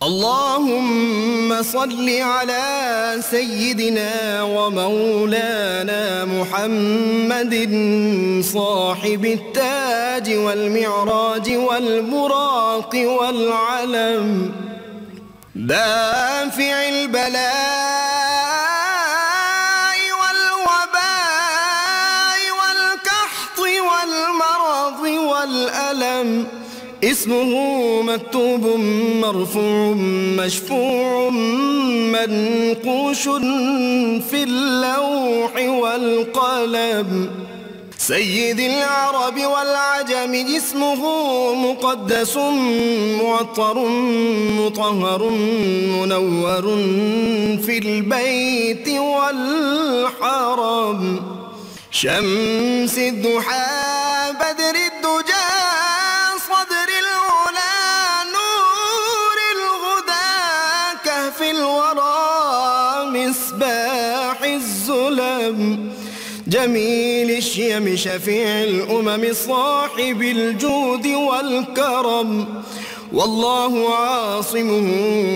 اللهم صل على سيدنا ومولانا محمد صاحب التاج والمعراج والبراق والعلم، دافع البلاء والوباء والقحط والمرض والألم، اسمه مكتوب مرفوع مشفوع منقوش في اللوح والقلم، سيد العرب والعجم، جسمه مقدس معطر مطهر منور في البيت والحرم، شمس الضحى بدر الدجى صدر العلا نور الهدى كهف الورى مصباح الظلم، جميل الشيم شفيع الأمم صاحب الجود والكرم، والله عاصمه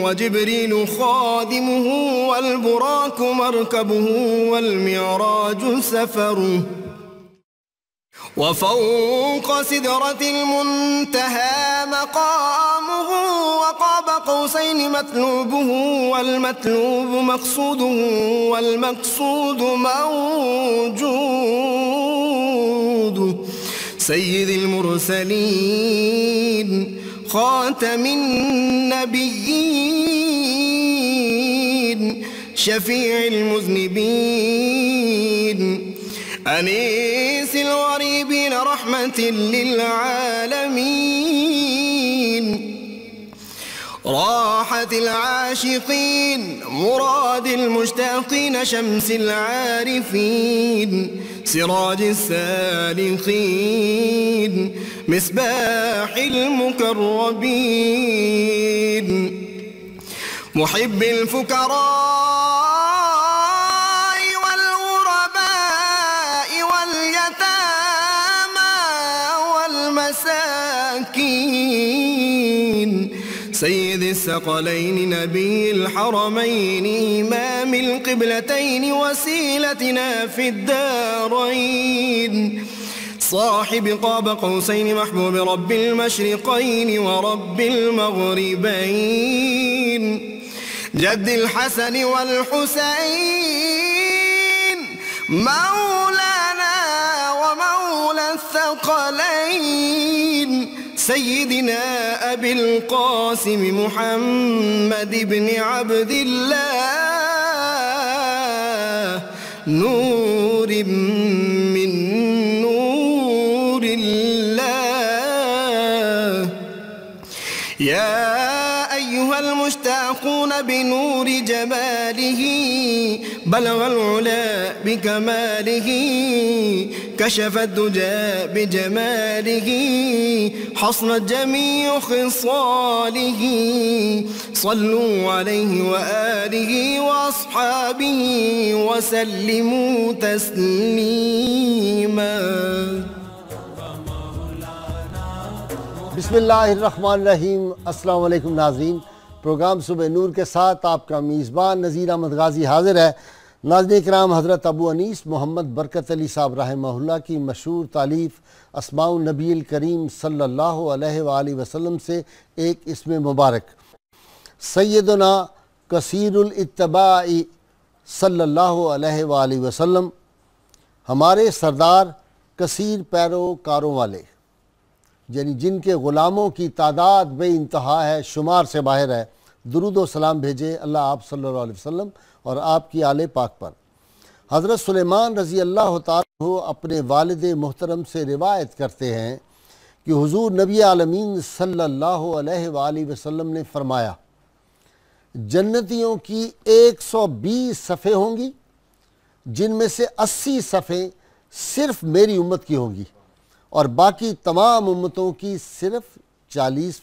وجبريل خادمه والبراك مركبه والمعراج سفره، وفوق سدرة المنتهى مقامه، وقاب قوسين مطلوبه والمطلوب مقصوده والمقصود موجود، سيد المرسلين خاتم النبيين شفيع المذنبين أنيس الغريبين رحمة للعالمين، راحة العاشقين مراد المشتاقين شمس العارفين سراج السالكين مصباح المقربين، محب الفقراء سيد الثقلين نبي الحرمين إمام القبلتين وسيلتنا في الدارين، صاحب قاب قوسين محبوب رب المشرقين ورب المغربين، جد الحسن والحسين مولانا ومولى الثقلين، سيدنا أبي القاسم محمد بن عبد الله نور من نور الله، يا أيها المشتاقون بنور جماله بلغ العلا بكماله، كشف الدجى بجماله حصلت جميع خصاله، صلوا عليه وآله وأصحابه وسلموا تسليما. بسم اللہ الرحمن الرحیم۔ السلام علیکم ناظرین، پروگرام صبح نور کے ساتھ آپ کا میزبان نذیر احمد غازی حاضر ہے۔ ناظرین کرام، حضرت ابو انیس محمد برکت علی صاحب رحمہ اللہ کی مشہور تالیف اسماء النبی الکریم صلی اللہ علیہ وآلہ وسلم سے ایک اسم مبارک سیدنا کثیر الاتباع صلی اللہ علیہ وآلہ وسلم، ہمارے سردار کثیر پیروکاروں والے، یعنی جن کے غلاموں کی تعداد بے انتہا ہے، شمار سے باہر ہے، درود و سلام بھیجے اللہ آپ صلی اللہ علیہ وسلم اور آپ کی آل پاک پر۔ حضرت سلیمان رضی اللہ تعالیٰ اپنے والد محترم سے روایت کرتے ہیں کہ حضور نبی عالمین صلی اللہ علیہ وآلہ وسلم نے فرمایا، جنتیوں کی 120 صفیں ہوں گی، جن میں سے 80 صفیں صرف میری امت کی ہوں گی اور باقی تمام امتوں کی صرف 40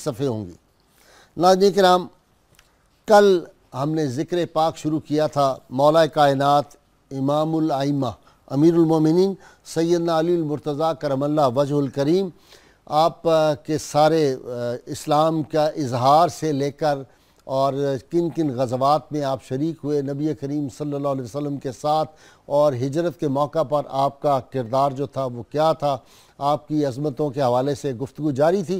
صفیں ہوں گی۔ ناظرین کرام، کل ہم نے ذکر پاک شروع کیا تھا مولا کائنات امام الائمہ امیر المومنین سیدنا علی المرتضیٰ کرم اللہ وجہ الکریم آپ کے سارے اسلام کا اظہار سے لے کر اور کن کن غزوات میں آپ شریک ہوئے نبی کریم صلی اللہ علیہ وسلم کے ساتھ، اور ہجرت کے موقع پر آپ کا کردار جو تھا وہ کیا تھا، آپ کی عظمتوں کے حوالے سے گفتگو جاری تھی۔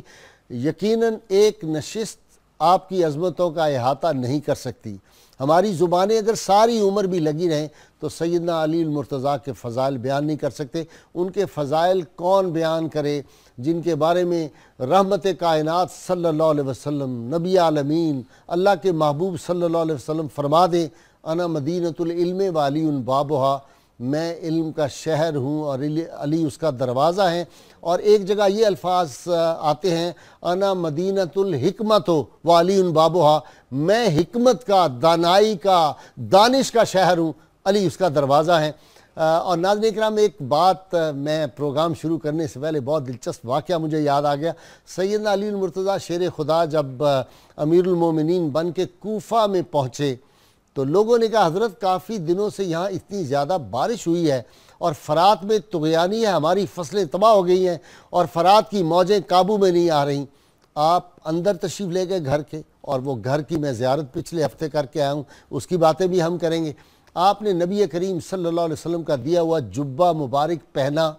یقیناً ایک نشست آپ کی عظمتوں کا احاطہ نہیں کر سکتی۔ ہماری زبانیں اگر ساری عمر بھی لگی رہیں تو سیدنا علی المرتضیٰ کے فضائل بیان نہیں کر سکتے۔ ان کے فضائل کون بیان کرے جن کے بارے میں رحمت کائنات صلی اللہ علیہ وسلم، نبی عالمین، اللہ کے محبوب صلی اللہ علیہ وسلم فرما دیں انا مدینۃ العلم وعلی بابھا، میں علم کا شہر ہوں اور علی اس کا دروازہ ہے۔ اور ایک جگہ یہ الفاظ آتے ہیں انا مدینۃ الحکمت وعلی بابھا، میں حکمت کا، دانائی کا، دانش کا شہر ہوں، علی اس کا دروازہ ہے۔ اور ناظرین کرام، ایک بات میں پروگرام شروع کرنے سے پہلے بہت دلچسپ واقعہ مجھے یاد آ گیا۔ سیدنا علی المرتضیٰ شیر خدا جب امیر المومنین بن کے کوفہ میں پہنچے تو لوگوں نے کہا حضرت کافی دنوں سے یہاں اتنی زیادہ بارش ہوئی ہے اور فرات میں طغیانی ہے، ہماری فصلیں تباہ ہو گئی ہیں اور فرات کی موجیں قابو میں نہیں آ رہی، آپ اندر تشریف لے گئے گھر کے، اور وہ گھر کی میں زیارت پچھلے ہفتے کر کے آیا ہوں، اس کی باتیں بھی ہم کریں گے۔ آپ نے نبی کریم صلی اللہ علیہ وسلم کا دیا ہوا جبہ مبارک پہنا،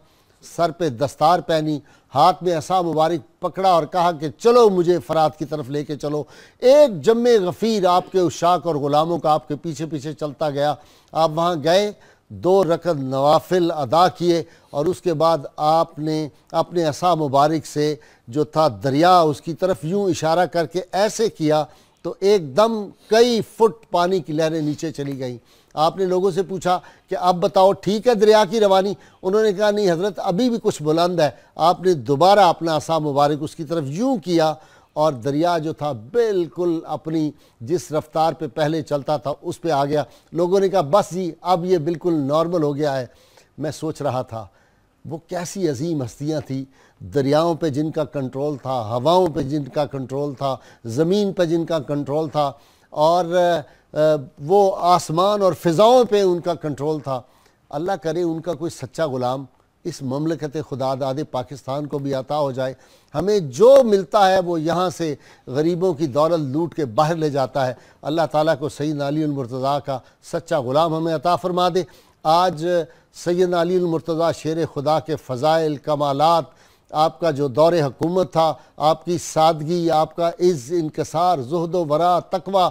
سر پہ دستار پہنی، ہاتھ میں عصا مبارک پکڑا اور کہا کہ چلو مجھے فرات کی طرف لے کے چلو۔ ایک جمع غفیر آپ کے عشاق اور غلاموں کا آپ کے پیچھے پیچھے چلتا گیا۔ آپ وہاں گئے، 2 رکعت نوافل ادا کیے، اور اس کے بعد آپ نے اپنے عصا مبارک سے جو تھا دریا، اس کی طرف یوں اشارہ کر کے ایسے کیا تو ایک دم کئی فٹ پانی کی لہریں نیچے چلی گئیں۔ آپ نے لوگوں سے پوچھا کہ اب بتاؤ ٹھیک ہے دریا کی روانی؟ انہوں نے کہا نہیں حضرت ابھی بھی کچھ بلند ہے۔ آپ نے دوبارہ اپنا عصا مبارک اس کی طرف یوں کیا اور دریا جو تھا بالکل اپنی جس رفتار پہ پہلے چلتا تھا اس پہ آ گیا۔ لوگوں نے کہا بس جی اب یہ بالکل نارمل ہو گیا ہے۔ میں سوچ رہا تھا وہ کیسی عظیم ہستیاں تھیں، دریاؤں پہ جن کا کنٹرول تھا، ہواؤں پہ جن کا کنٹرول تھا، زمین پہ جن کا کنٹرول تھا، اور وہ آسمان اور فضاؤں پہ ان کا کنٹرول تھا۔ اللہ کرے ان کا کوئی سچا غلام اس مملکت خدا داد پاکستان کو بھی عطا ہو جائے۔ ہمیں جو ملتا ہے وہ یہاں سے غریبوں کی دولت لوٹ کے باہر لے جاتا ہے۔ اللہ تعالیٰ کو سیدنا علی المرتضیٰ کا سچا غلام ہمیں عطا فرما دے۔ آج سیدنا علی المرتضیٰ شیر خدا کے فضائل، کمالات، آپ کا جو دور حکومت تھا، آپ کی سادگی، آپ کا عز، انکسار، زہد و ورع، تقوی،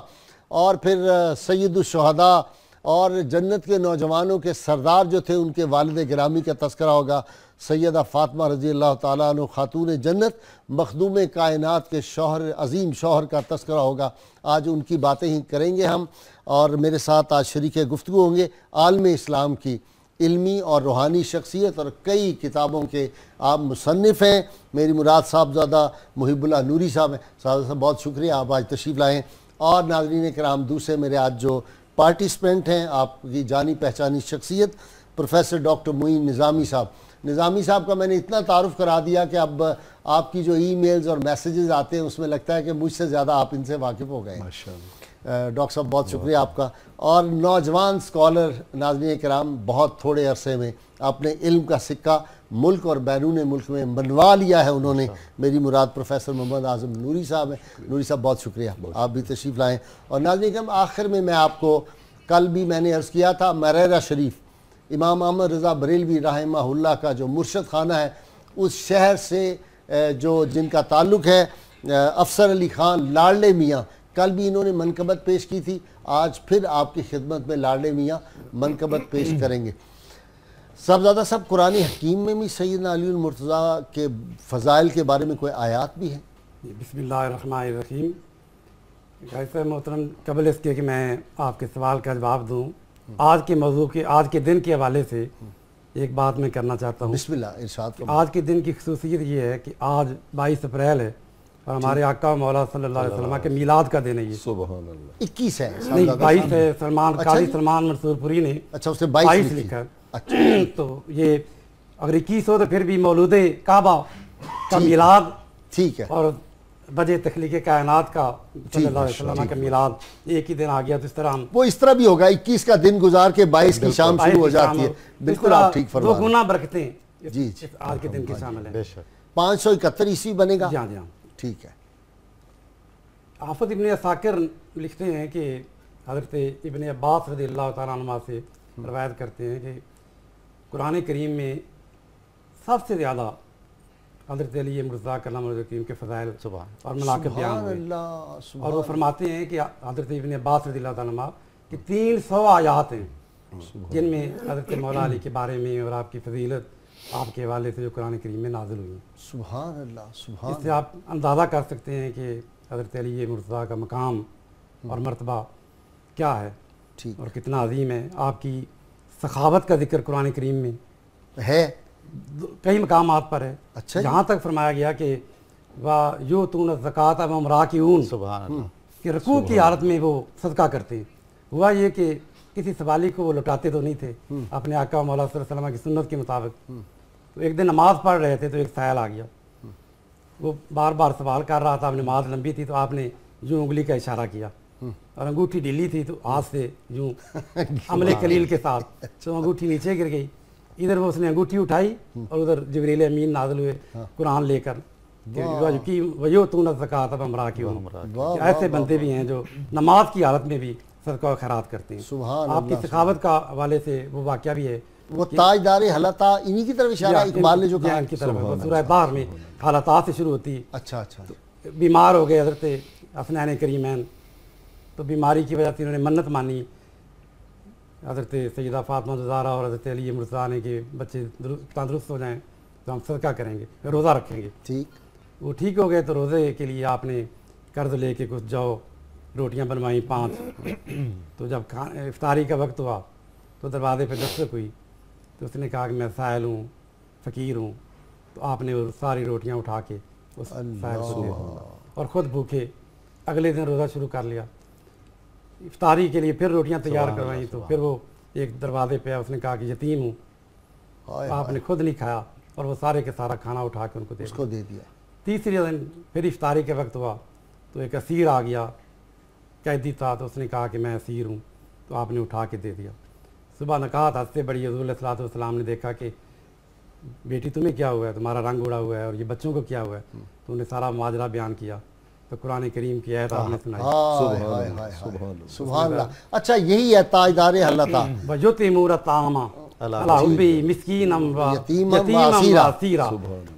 اور پھر سید الشہداء اور جنت کے نوجوانوں کے سردار جو تھے ان کے والد گرامی کا تذکرہ ہوگا، سیدہ فاطمہ رضی اللہ تعالیٰ عنہ خاتون جنت، مخدوم کائنات کے شوہر، عظیم شوہر کا تذکرہ ہوگا۔ آج ان کی باتیں ہی کریں گے ہم، اور میرے ساتھ آج شریک گفتگو ہوں گے عالم اسلام کی علمی اور روحانی شخصیت اور کئی کتابوں کے آپ مصنف ہیں، میری مراد صاحبزادہ محب اللہ نوری صاحب ہیں۔ صاحب بہت شکریہ آپ آج تشریف لائیں۔ اور ناظرین کرام، دوسرے میرے آج جو پارٹیسپینٹ ہیں، آپ کی جانی پہچانی شخصیت پروفیسر ڈاکٹر معین نظامی صاحب۔ نظامی صاحب کا میں نے اتنا تعارف کرا دیا کہ اب آپ کی جو ای میلز اور میسیجز آتے ہیں اس میں لگتا ہے کہ مجھ سے زیادہ آپ ان سے واقف ہو گئے ہیں۔ ڈاکٹر صاحب بہت شکریہ آپ کا۔ اور نوجوان سکالر، ناظرین کرام، بہت تھوڑے عرصے میں اپنے علم کا سکہ ملک اور بیرون ملک میں منوا لیا ہے انہوں نے۔ میری مراد پروفیسر محمد اعظم نوری صاحب ہیں۔ نوری صاحب بہت شکریہ، آپ بھی تشریف لائیں۔ اور ناظرین کرام، آخر میں آپ کو کل بھی میں نے عرض کیا تھا، مریرہ شریف امام احمد رضا بریلوی رحمہ اللہ کا جو مرشد خانہ ہے، اس شہر سے جو جن کا تعلق ہے افسر علی خان لاڈلے میاں، کل بھی انہوں نے منقبت پیش کی تھی، آج پھر آپ کی خدمت میں لاڈلے میاں منقبت پیش کریں گے۔ صاحبزادہ صاحب، قرآن حکیم میں بھی سیدنا علی المرتضیٰ کے فضائل کے بارے میں کوئی آیات بھی ہیں؟ بسم اللہ الرحمن الرحیم۔ ایسے محترم، قبل اس کے کہ میں آپ کے سوال کا جواب دوں، آج کے موضوع کے، آج کے دن کے حوالے سے ایک بات میں کرنا چاہتا ہوں۔ بسم اللہ، ارشاد فرمائیں۔ آج کے دن کی خصوصیت یہ ہے کہ آج 22 اپریل ہے اور ہمارے آقا مولا صلی اللہ علیہ وسلم کے میلاد کا دن ہے۔ یہ سبحان اللہ۔ 21 ہے نہیں، 22 ہے۔ قاضی سلمان منصور پوری نے اچھا اس نے 22 لکھا ہے۔ تو یہ اگر 21 ہو تو پھر بھی مولود کعبہ کا میلاد، ٹھیک ہے، اور وجہ تخلیق کائنات کا صلی اللہ علیہ وسلم کا میلاد ایک ہی دن آ گیا، تو اس طرح ہم وہ اس طرح بھی ہوگا 21 کا دن گزار کے 22 کی شام شروع ہو جاتی ہے۔ بالکل آپ ٹھیک فرما رہے ہیں۔ دو گنا برکتیں جی آج کے دن کی شامل ہیں۔ 571 عیسوی بنے گا؟ جی ہاں، جی ہاں۔ ٹھیک ہے۔ حافظ ابن عساکر لکھتے ہیں کہ حضرت ابن عباس رضی اللہ تعالیٰ عنہ سے روایت کرتے ہیں کہ قرآن کریم میں سب سے زیادہ حضرت علی مرتضیٰ کلام اللہ کریم کے فضائل اور مناقب بیان ہوئے، اور وہ فرماتے ہیں کہ حضرت ابن عباس رضی اللہ تعالیٰ عنہ کہ 300 آیات ہیں جن میں حضرت مولا علی کے بارے میں اور آپ کی فضیلت آپ کے حوالے سے جو قرآن کریم میں نازل ہوئی ہیں۔ سبحان اللہ، سبحان اس سے آپ اندازہ کر سکتے ہیں کہ حضرت علی مرتضیٰ کا مقام اور مرتبہ کیا ہے ٹھیک اور کتنا عظیم ہے۔ آپ کی سخاوت کا ذکر قرآن کریم میں ہے، کئی مقامات پر ہے۔ اچھا یہاں تک فرمایا گیا کہ وَيُؤْتُونَ الزَّكَاةَ وَهُمْ رَاكِعُونَ، سبحان اللہ، کہ رکوع کی حالت میں وہ صدقہ کرتے ہیں۔ ہوا یہ کہ کسی سوالی کو وہ لوٹاتے تو نہیں تھے اپنے آقا مولا صلی اللہ علیہ وسلم کی سنت کے مطابق، تو ایک دن نماز پڑھ رہے تھے تو ایک سائل آ گیا، وہ بار بار سوال کر رہا تھا، نماز لمبی تھی تو آپ نے یوں انگلی کا اشارہ کیا، اور انگوٹھی ڈھیلی تھی تو ہاتھ سے یوں عمل قلیل کے ساتھ تو انگوٹھی نیچے گر گئی۔ ادھر وہ اس نے انگوٹھی اٹھائی اور ادھر جبریل امین نازل ہوئے قرآن لے کر کہ وَيُؤْتُونَ الزَّكَاةَ وَهُمْ رَاكِعُونَ، کہ ایسے بندے بھی ہیں جو نماز کی حالت میں بھی صدقہ و خیرات کرتے ہیں۔ سبحان آپ کی سخاوت کا حوالے سے وہ واقعہ بھی ہے، وہ تاجدار حلتا انہی کی طرف اشارہ ہے اقبال نے جو کہا ان کی طرف ہے۔ سورہ بحر میں حالات سے شروع ہوتی، اچھا اچھا، بیمار ہو گئے حضرت حسنین کریمین، تو بیماری کی وجہ سے انہوں نے منت مانی حضرت سیدہ فاطمہ زہرا اور حضرت علی مرتضیٰ نے کہ بچے تندرست ہو جائیں تو ہم صدقہ کریں گے، روزہ رکھیں گے۔ ٹھیک، وہ ٹھیک ہو گئے تو روزے کے لیے آپ نے قرض لے کے کچھ جاؤ روٹیاں بنوائیں 5، تو جب افطاری کا وقت ہوا تو دروازے پہ دستک ہوئی، تو اس نے کہا کہ میں سائل ہوں، فقیر ہوں، تو آپ نے وہ ساری روٹیاں اٹھا کے اس سائل کو دے دیا اور خود بھوکے اگلے دن روزہ شروع کر لیا۔ افطاری کے لیے پھر روٹیاں تیار کروائیں تو پھر وہ ایک دروازے پہ اس نے کہا کہ یتیم ہوں، آپ نے خود نہیں کھایا اور وہ سارے کے سارا کھانا اٹھا کے ان کو دے دیا۔ تیسری دن پھر افطاری کے وقت ہوا تو ایک اسیر آ گیا، قیدی تھا، تو اس نے کہا کہ میں اسیر ہوں، تو آپ نے اٹھا کے دے دیا۔ صبح نکات حد سے بڑی، حضور علیہ الصلوۃ والسلام نے دیکھا کہ بیٹی تمہیں کیا ہوا ہے، تمہارا رنگ اڑا ہوا ہے، اور یہ بچوں کو کیا ہوا ہے، تو انہیں سارا ماجرا بیان کیا، تو قرآن کریم کی آیت آپ نے سنائی، سبحان اللہ۔ اچھا یہی ہے تاجدار حلتا، وَيُطْعِمُونَ الطَّعَامَ عَلَىٰ حُبِّهِ مِسْكِینًا یتیما وَاسِیرًا،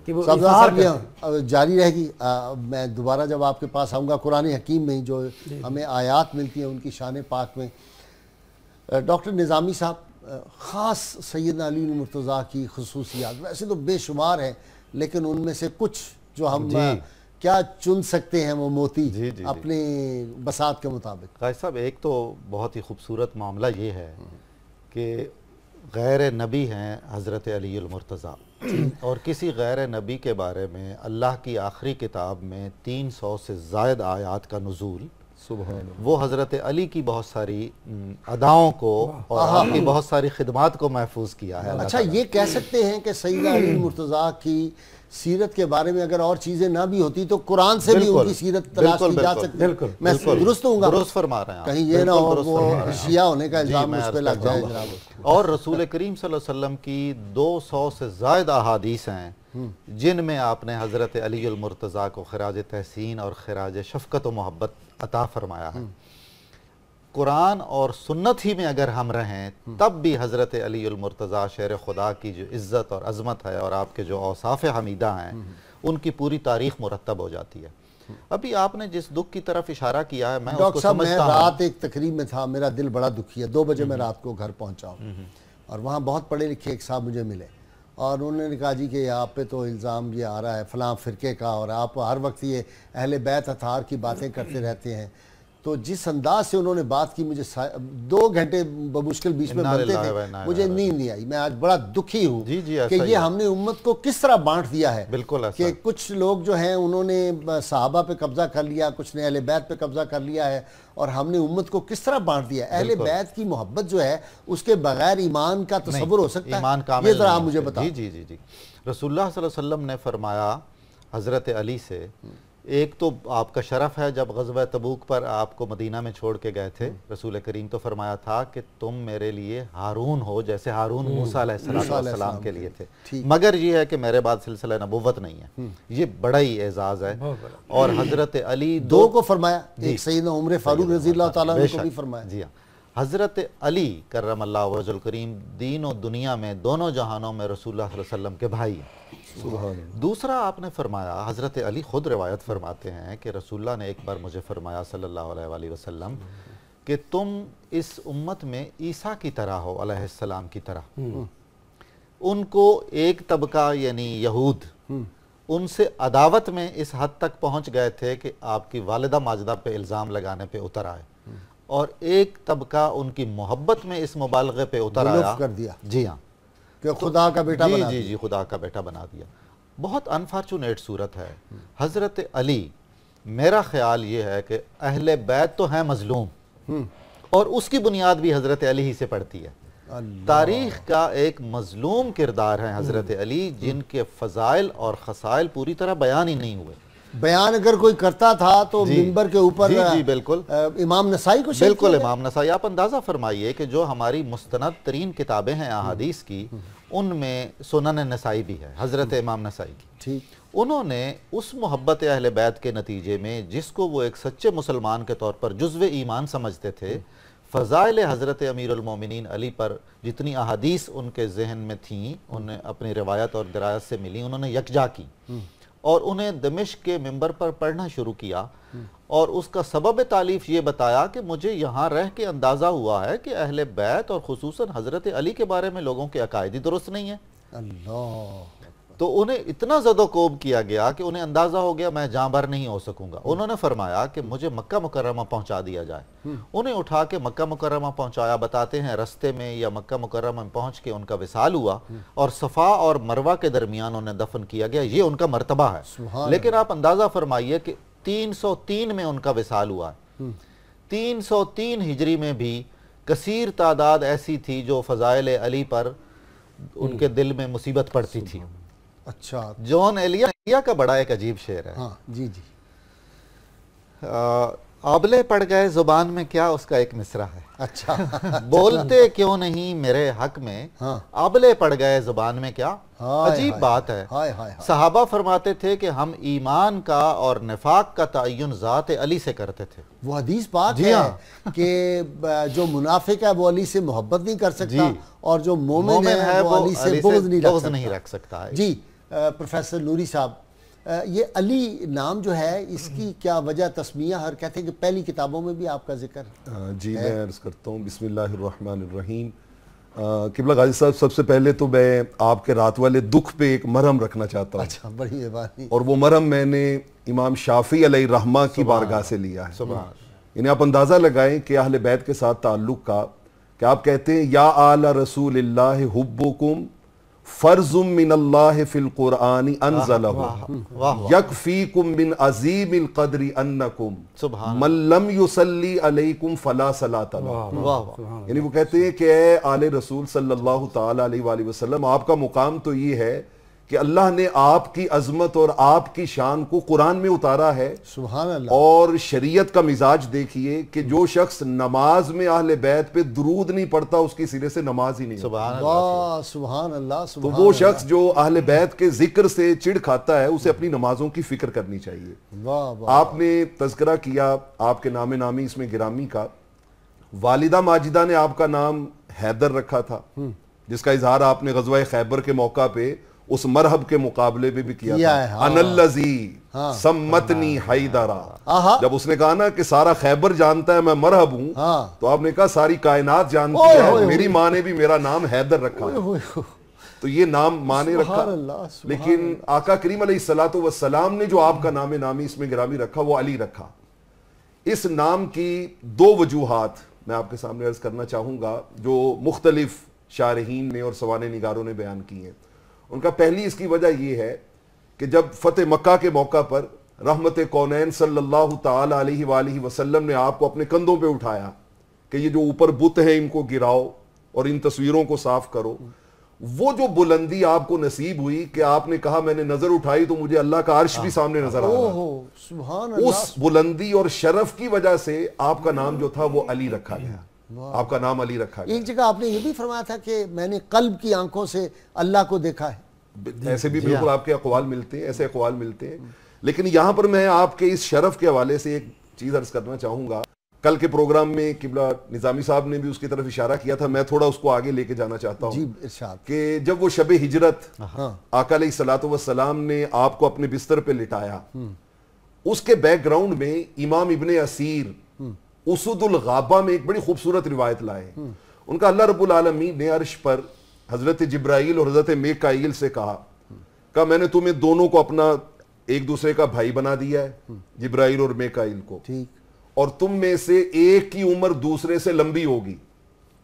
کہ وہ صاحب اظہار یہ جاری رہے گی۔ میں دوبارہ جب آپ کے پاس آؤں گا قرآن حکیم میں جو ہمیں آیات ملتی ہیں ان کی شان پاک میں، ڈاکٹر نظامی صاحب خاص سیدنا علی المرتضیٰ کی خصوصیات ویسے تو بے شمار ہیں، لیکن ان میں سے کچھ جو ہم کیا چن سکتے ہیں وہ موتی اپنے بساط کے مطابق؟ قائد صاحب ایک تو بہت ہی خوبصورت معاملہ یہ ہے کہ غیر نبی ہیں حضرت علی المرتضیٰ، اور کسی غیر نبی کے بارے میں اللہ کی آخری کتاب میں 300 سے زائد آیات کا نزول، وہ حضرت علی کی بہت ساری اداؤں کو اور آپ کی بہت ساری خدمات کو محفوظ کیا ہے۔ اچھا یہ کہہ سکتے ہیں کہ سیدنا علی المرتضیٰ کی سیرت کے بارے میں اگر اور چیزیں نہ بھی ہوتی تو قرآن سے بھی ان کی سیرت تلاش کی جا سکتی ہے؟ میں درست ہوں گا؟ درست فرما رہے ہیں، کہیں یہ نہ ہو وہ شیعہ ہونے کا الزام اس پہ لگ جائے جناب۔ اور رسول کریم صلی اللہ علیہ وسلم کی 200 سے زائد احادیث ہیں جن میں آپ نے حضرت علی المرتضیٰ کو خراج تحسین اور خراج شفقت و محبت عطا فرمایا ہے۔ قرآن اور سنت ہی میں اگر ہم رہیں تب بھی حضرت علی المرتضیٰ شیر خدا کی جو عزت اور عظمت ہے اور آپ کے جو اوصاف حمیدہ ہیں ان کی پوری تاریخ مرتب ہو جاتی ہے۔ ابھی آپ نے جس دکھ کی طرف اشارہ کیا ہے میں اس کو سمجھتا ہوں۔ میں رات ایک تقریب میں تھا، میرا دل بڑا دکھی ہے، 2 بجے میں رات کو گھر پہنچا ہوں اور وہاں بہت پڑھے لکھے ایک صاحب مجھے ملے اور انہوں نے کہا جی کہ آپ پہ تو الزام یہ آ رہا ہے فلاں فرقے کا اور آپ ہر وقت یہ اہل بیت اطہار کی باتیں کرتے رہتے ہیں۔ تو جس انداز سے انہوں نے بات کی مجھے 2 گھنٹے بمشکل بیچ میں بنتے تھے، مجھے نیند نہیں آئی۔ میں آج بڑا دکھی ہوں کہ یہ ہم نے امت کو کس طرح بانٹ دیا ہے کہ کچھ لوگ جو ہیں انہوں نے صحابہ پہ قبضہ کر لیا، کچھ نے اہل بیت پہ قبضہ کر لیا ہے، اور ہم نے امت کو کس طرح بانٹ دیا ہے۔ اہل بیت کی محبت جو ہے اس کے بغیر ایمان کا تصور ہو سکتا ہے؟ یہ ذرا آپ مجھے بتائیں۔ جی رسول اللہ صلی اللہ علیہ وسلم نے فرمایا حضرت علی سے ایک تو آپ کا شرف ہے، جب غزوہ تبوک پر آپ کو مدینہ میں چھوڑ کے گئے تھے رسول کریم تو فرمایا تھا کہ تم میرے لیے ہارون ہو جیسے ہارون موسیٰ علیہ السلام کے لیے تھے، مگر یہ ہے کہ میرے بعد سلسلہ نبوت نہیں ہے، یہ بڑا ہی اعزاز ہے۔ اور حضرت علی دو کو فرمایا، ایک سیدنا عمر فاروق رضی اللہ تعالیٰ عنہ کو بھی فرمایا۔ جی ہاں، حضرت علی کرم اللہ وجہ الکریم دین و دنیا میں دونوں جہانوں میں رسول اللہ صلی اللہ علیہ وسلم کے بھائی ہیں۔ دوسرا آپ نے فرمایا، حضرت علی خود روایت فرماتے ہیں کہ رسول اللہ نے ایک بار مجھے فرمایا صلی اللہ علیہ وآلہ وسلم کہ تم اس امت میں عیسیٰ کی طرح ہو علیہ السلام کی طرح۔ ان کو ایک طبقہ یعنی یہود ان سے عداوت میں اس حد تک پہنچ گئے تھے کہ آپ کی والدہ ماجدہ پہ الزام لگانے پہ اتر آئے، اور ایک طبقہ ان کی محبت میں اس مبالغے پہ اتر آیا کر دیا، جی ہاں، کہ خدا کا بیٹا بنا دیا۔ جی خدا کا بیٹا بنا دیا۔ بہت انفارچونیٹ صورت ہے۔ حضرت علی، میرا خیال یہ ہے کہ اہل بیت تو ہیں مظلوم، اور اس کی بنیاد بھی حضرت علی ہی سے پڑتی ہے۔ تاریخ کا ایک مظلوم کردار ہے حضرت علی، جن کے فضائل اور خصائل پوری طرح بیان ہی نہیں ہوئے۔ بیان اگر کوئی کرتا تھا تو منبر کے اوپر جی بالکل امام نسائی کو شریک بالکل امام نسائی۔ آپ اندازہ فرمائیے کہ جو ہماری مستند ترین کتابیں ہیں احادیث کی، ان میں سنن نسائی بھی ہے حضرت امام نسائی کی۔ ٹھیک، انہوں نے اس محبت اہل بیت کے نتیجے میں، جس کو وہ ایک سچے مسلمان کے طور پر جزو ایمان سمجھتے تھے، فضائل حضرت امیر المومنین علی پر جتنی احادیث ان کے ذہن میں تھیں، انہیں اپنی روایت اور درایت سے ملی، انہوں نے یکجا کی اور انہیں دمشق کے منبر پر پڑھنا شروع کیا، اور اس کا سبب تالیف یہ بتایا کہ مجھے یہاں رہ کے اندازہ ہوا ہے کہ اہل بیت اور خصوصاً حضرت علی کے بارے میں لوگوں کے عقائد ہی درست نہیں ہیں۔ اللہ، تو انہیں اتنا زد و کوب کیا گیا کہ انہیں اندازہ ہو گیا میں جاں بھر نہیں ہو سکوں گا۔ انہوں نے فرمایا کہ مجھے مکہ مکرمہ پہنچا دیا جائے۔ انہیں اٹھا کے مکہ مکرمہ پہنچایا۔ بتاتے ہیں رستے میں یا مکہ مکرمہ میں پہنچ کے ان کا وصال ہوا، اور صفا اور مروہ کے درمیان انہیں دفن کیا گیا۔ یہ ان کا مرتبہ ہے۔ لیکن آپ اندازہ فرمائیے کہ 303 میں ان کا وصال ہوا ہے۔ 303 ہجری میں بھی کثیر تعداد ایسی تھی جو فضائل علی پر ان کے دل میں مصیبت پڑتی تھی۔ اچھا، جون ایلیا کا بڑا ایک عجیب شعر ہے۔ ہاں جی جی، آبلے پڑ گئے زبان میں کیا، اس کا ایک مصرع ہے۔ اچھا، بولتے کیوں نہیں میرے حق میں، آبلے پڑ گئے زبان میں کیا۔ عجیب بات ہے۔ صحابہ فرماتے تھے کہ ہم ایمان کا اور نفاق کا تعین ذات علی سے کرتے تھے۔ وہ حدیث بات ہے کہ جو منافق ہے وہ علی سے محبت نہیں کر سکتا، اور جو مومن ہے وہ علی سے بغض نہیں رکھ سکتا۔ جی پروفیسر نوری صاحب، یہ علی نام جو ہے اس کی کیا وجہ تسمیہ، ہر کہتے ہیں کہ پہلی کتابوں میں بھی آپ کا ذکر ہے؟ جی میں عرض کرتا ہوں، بسم اللہ الرحمن الرحیم۔ قبلہ غازی صاحب، سب سے پہلے تو میں آپ کے رات والے دکھ پہ ایک مرہم رکھنا چاہتا ہوں۔ اچھا، بڑی مہربانی۔ اور وہ مرہم میں نے امام شافعی علیہ رحمہ کی بارگاہ سے لیا ہے۔ یعنی آپ اندازہ لگائیں کہ اہل بیت کے ساتھ تعلق کا، کہ آپ کہتے ہیں یا آل رسول اللہ حبکم فرض من اللہ فی القرآن انزلہ یکفیکم من عظیم القدر انکم من لم یصلی علیکم فلا صلاۃ لہ۔ یعنی وہ کہتے ہیں کہ اے آل رسول صلی اللہ تعالی علیہ وآلہ وسلم، آپ کا مقام تو یہ ہے کہ اللہ نے آپ کی عظمت اور آپ کی شان کو قرآن میں اتارا ہے۔ سبحان اللہ۔ اور شریعت کا مزاج دیکھیے کہ جو شخص نماز میں اہل بیت پہ درود نہیں پڑھتا اس کی سرے سے نماز ہی نہیں۔ سبحان اللہ۔ تو وہ شخص جو اہل بیت کے ذکر سے چڑ کھاتا ہے اسے اپنی نمازوں کی فکر کرنی چاہیے۔ آپ نے تذکرہ کیا آپ کے نام نامی اس میں گرامی کا، والدہ ماجدہ نے آپ کا نام حیدر رکھا تھا، جس کا اظہار آپ نے غزوہ خیبر کے موقع پہ اس مرحب کے مقابلے میں بھی کیا تھا۔ انا الذی سمتنی حیدرا، جب اس نے کہا نا کہ سارا خیبر جانتا ہے میں مرحب ہوں، تو آپ نے کہا ساری کائنات جانتی ہے، میری ماں نے بھی میرا نام حیدر رکھا۔ تو یہ نام ماں نے رکھا، لیکن آقا کریم علیہ السلام نے جو آپ کا نام نامی اس میں گرامی رکھا وہ علی رکھا۔ اس نام کی دو وجوہات میں آپ کے سامنے عرض کرنا چاہوں گا جو مختلف شارحین نے اور سوانح نگاروں نے بیان کی ہیں۔ ان کا پہلی اس کی وجہ یہ ہے کہ جب فتح مکہ کے موقع پر رحمت کونین صلی اللہ تعالی علیہ وآلہ وسلم نے آپ کو اپنے کندھوں پہ اٹھایا کہ یہ جو اوپر بت ہیں ان کو گراؤ اور ان تصویروں کو صاف کرو، وہ جو بلندی آپ کو نصیب ہوئی کہ آپ نے کہا میں نے نظر اٹھائی تو مجھے اللہ کا عرش بھی سامنے نظر آ رہا ہے، سبحان اللہ، اس بلندی اور شرف کی وجہ سے آپ کا نام جو تھا وہ علی رکھا گیا، آپ کا نام علی رکھا گیا۔ ایک جگہ آپ نے یہ بھی فرمایا تھا کہ میں نے قلب کی آنکھوں سے اللہ کو دیکھا ہے، ایسے بھی بالکل آپ کے اقوال ملتے ہیں، ایسے اقوال ملتے ہیں۔ لیکن یہاں پر میں آپ کے اس شرف کے حوالے سے ایک چیز عرض کرنا چاہوں گا۔ کل کے پروگرام میں قبلہ نظامی صاحب نے بھی اس کی طرف اشارہ کیا تھا، میں تھوڑا اس کو آگے لے کے جانا چاہتا جی ہوں ارشاد، کہ جب وہ شب ہجرت آقا علیہ الصلوۃ والسلام نے آپ کو اپنے بستر پہ لٹایا، اس کے بیک گراؤنڈ میں امام ابن اسیر اسد الغابہ میں ایک بڑی خوبصورت روایت لائے۔ ان کا اللہ رب العالمین نے عرش پر حضرت جبرائیل اور حضرت میکائیل سے کہا میں نے تمہیں دونوں کو اپنا ایک دوسرے کا بھائی بنا دیا ہے، جبرائیل اور میکائیل کو، ٹھیک، اور تم میں سے ایک کی عمر دوسرے سے لمبی ہوگی،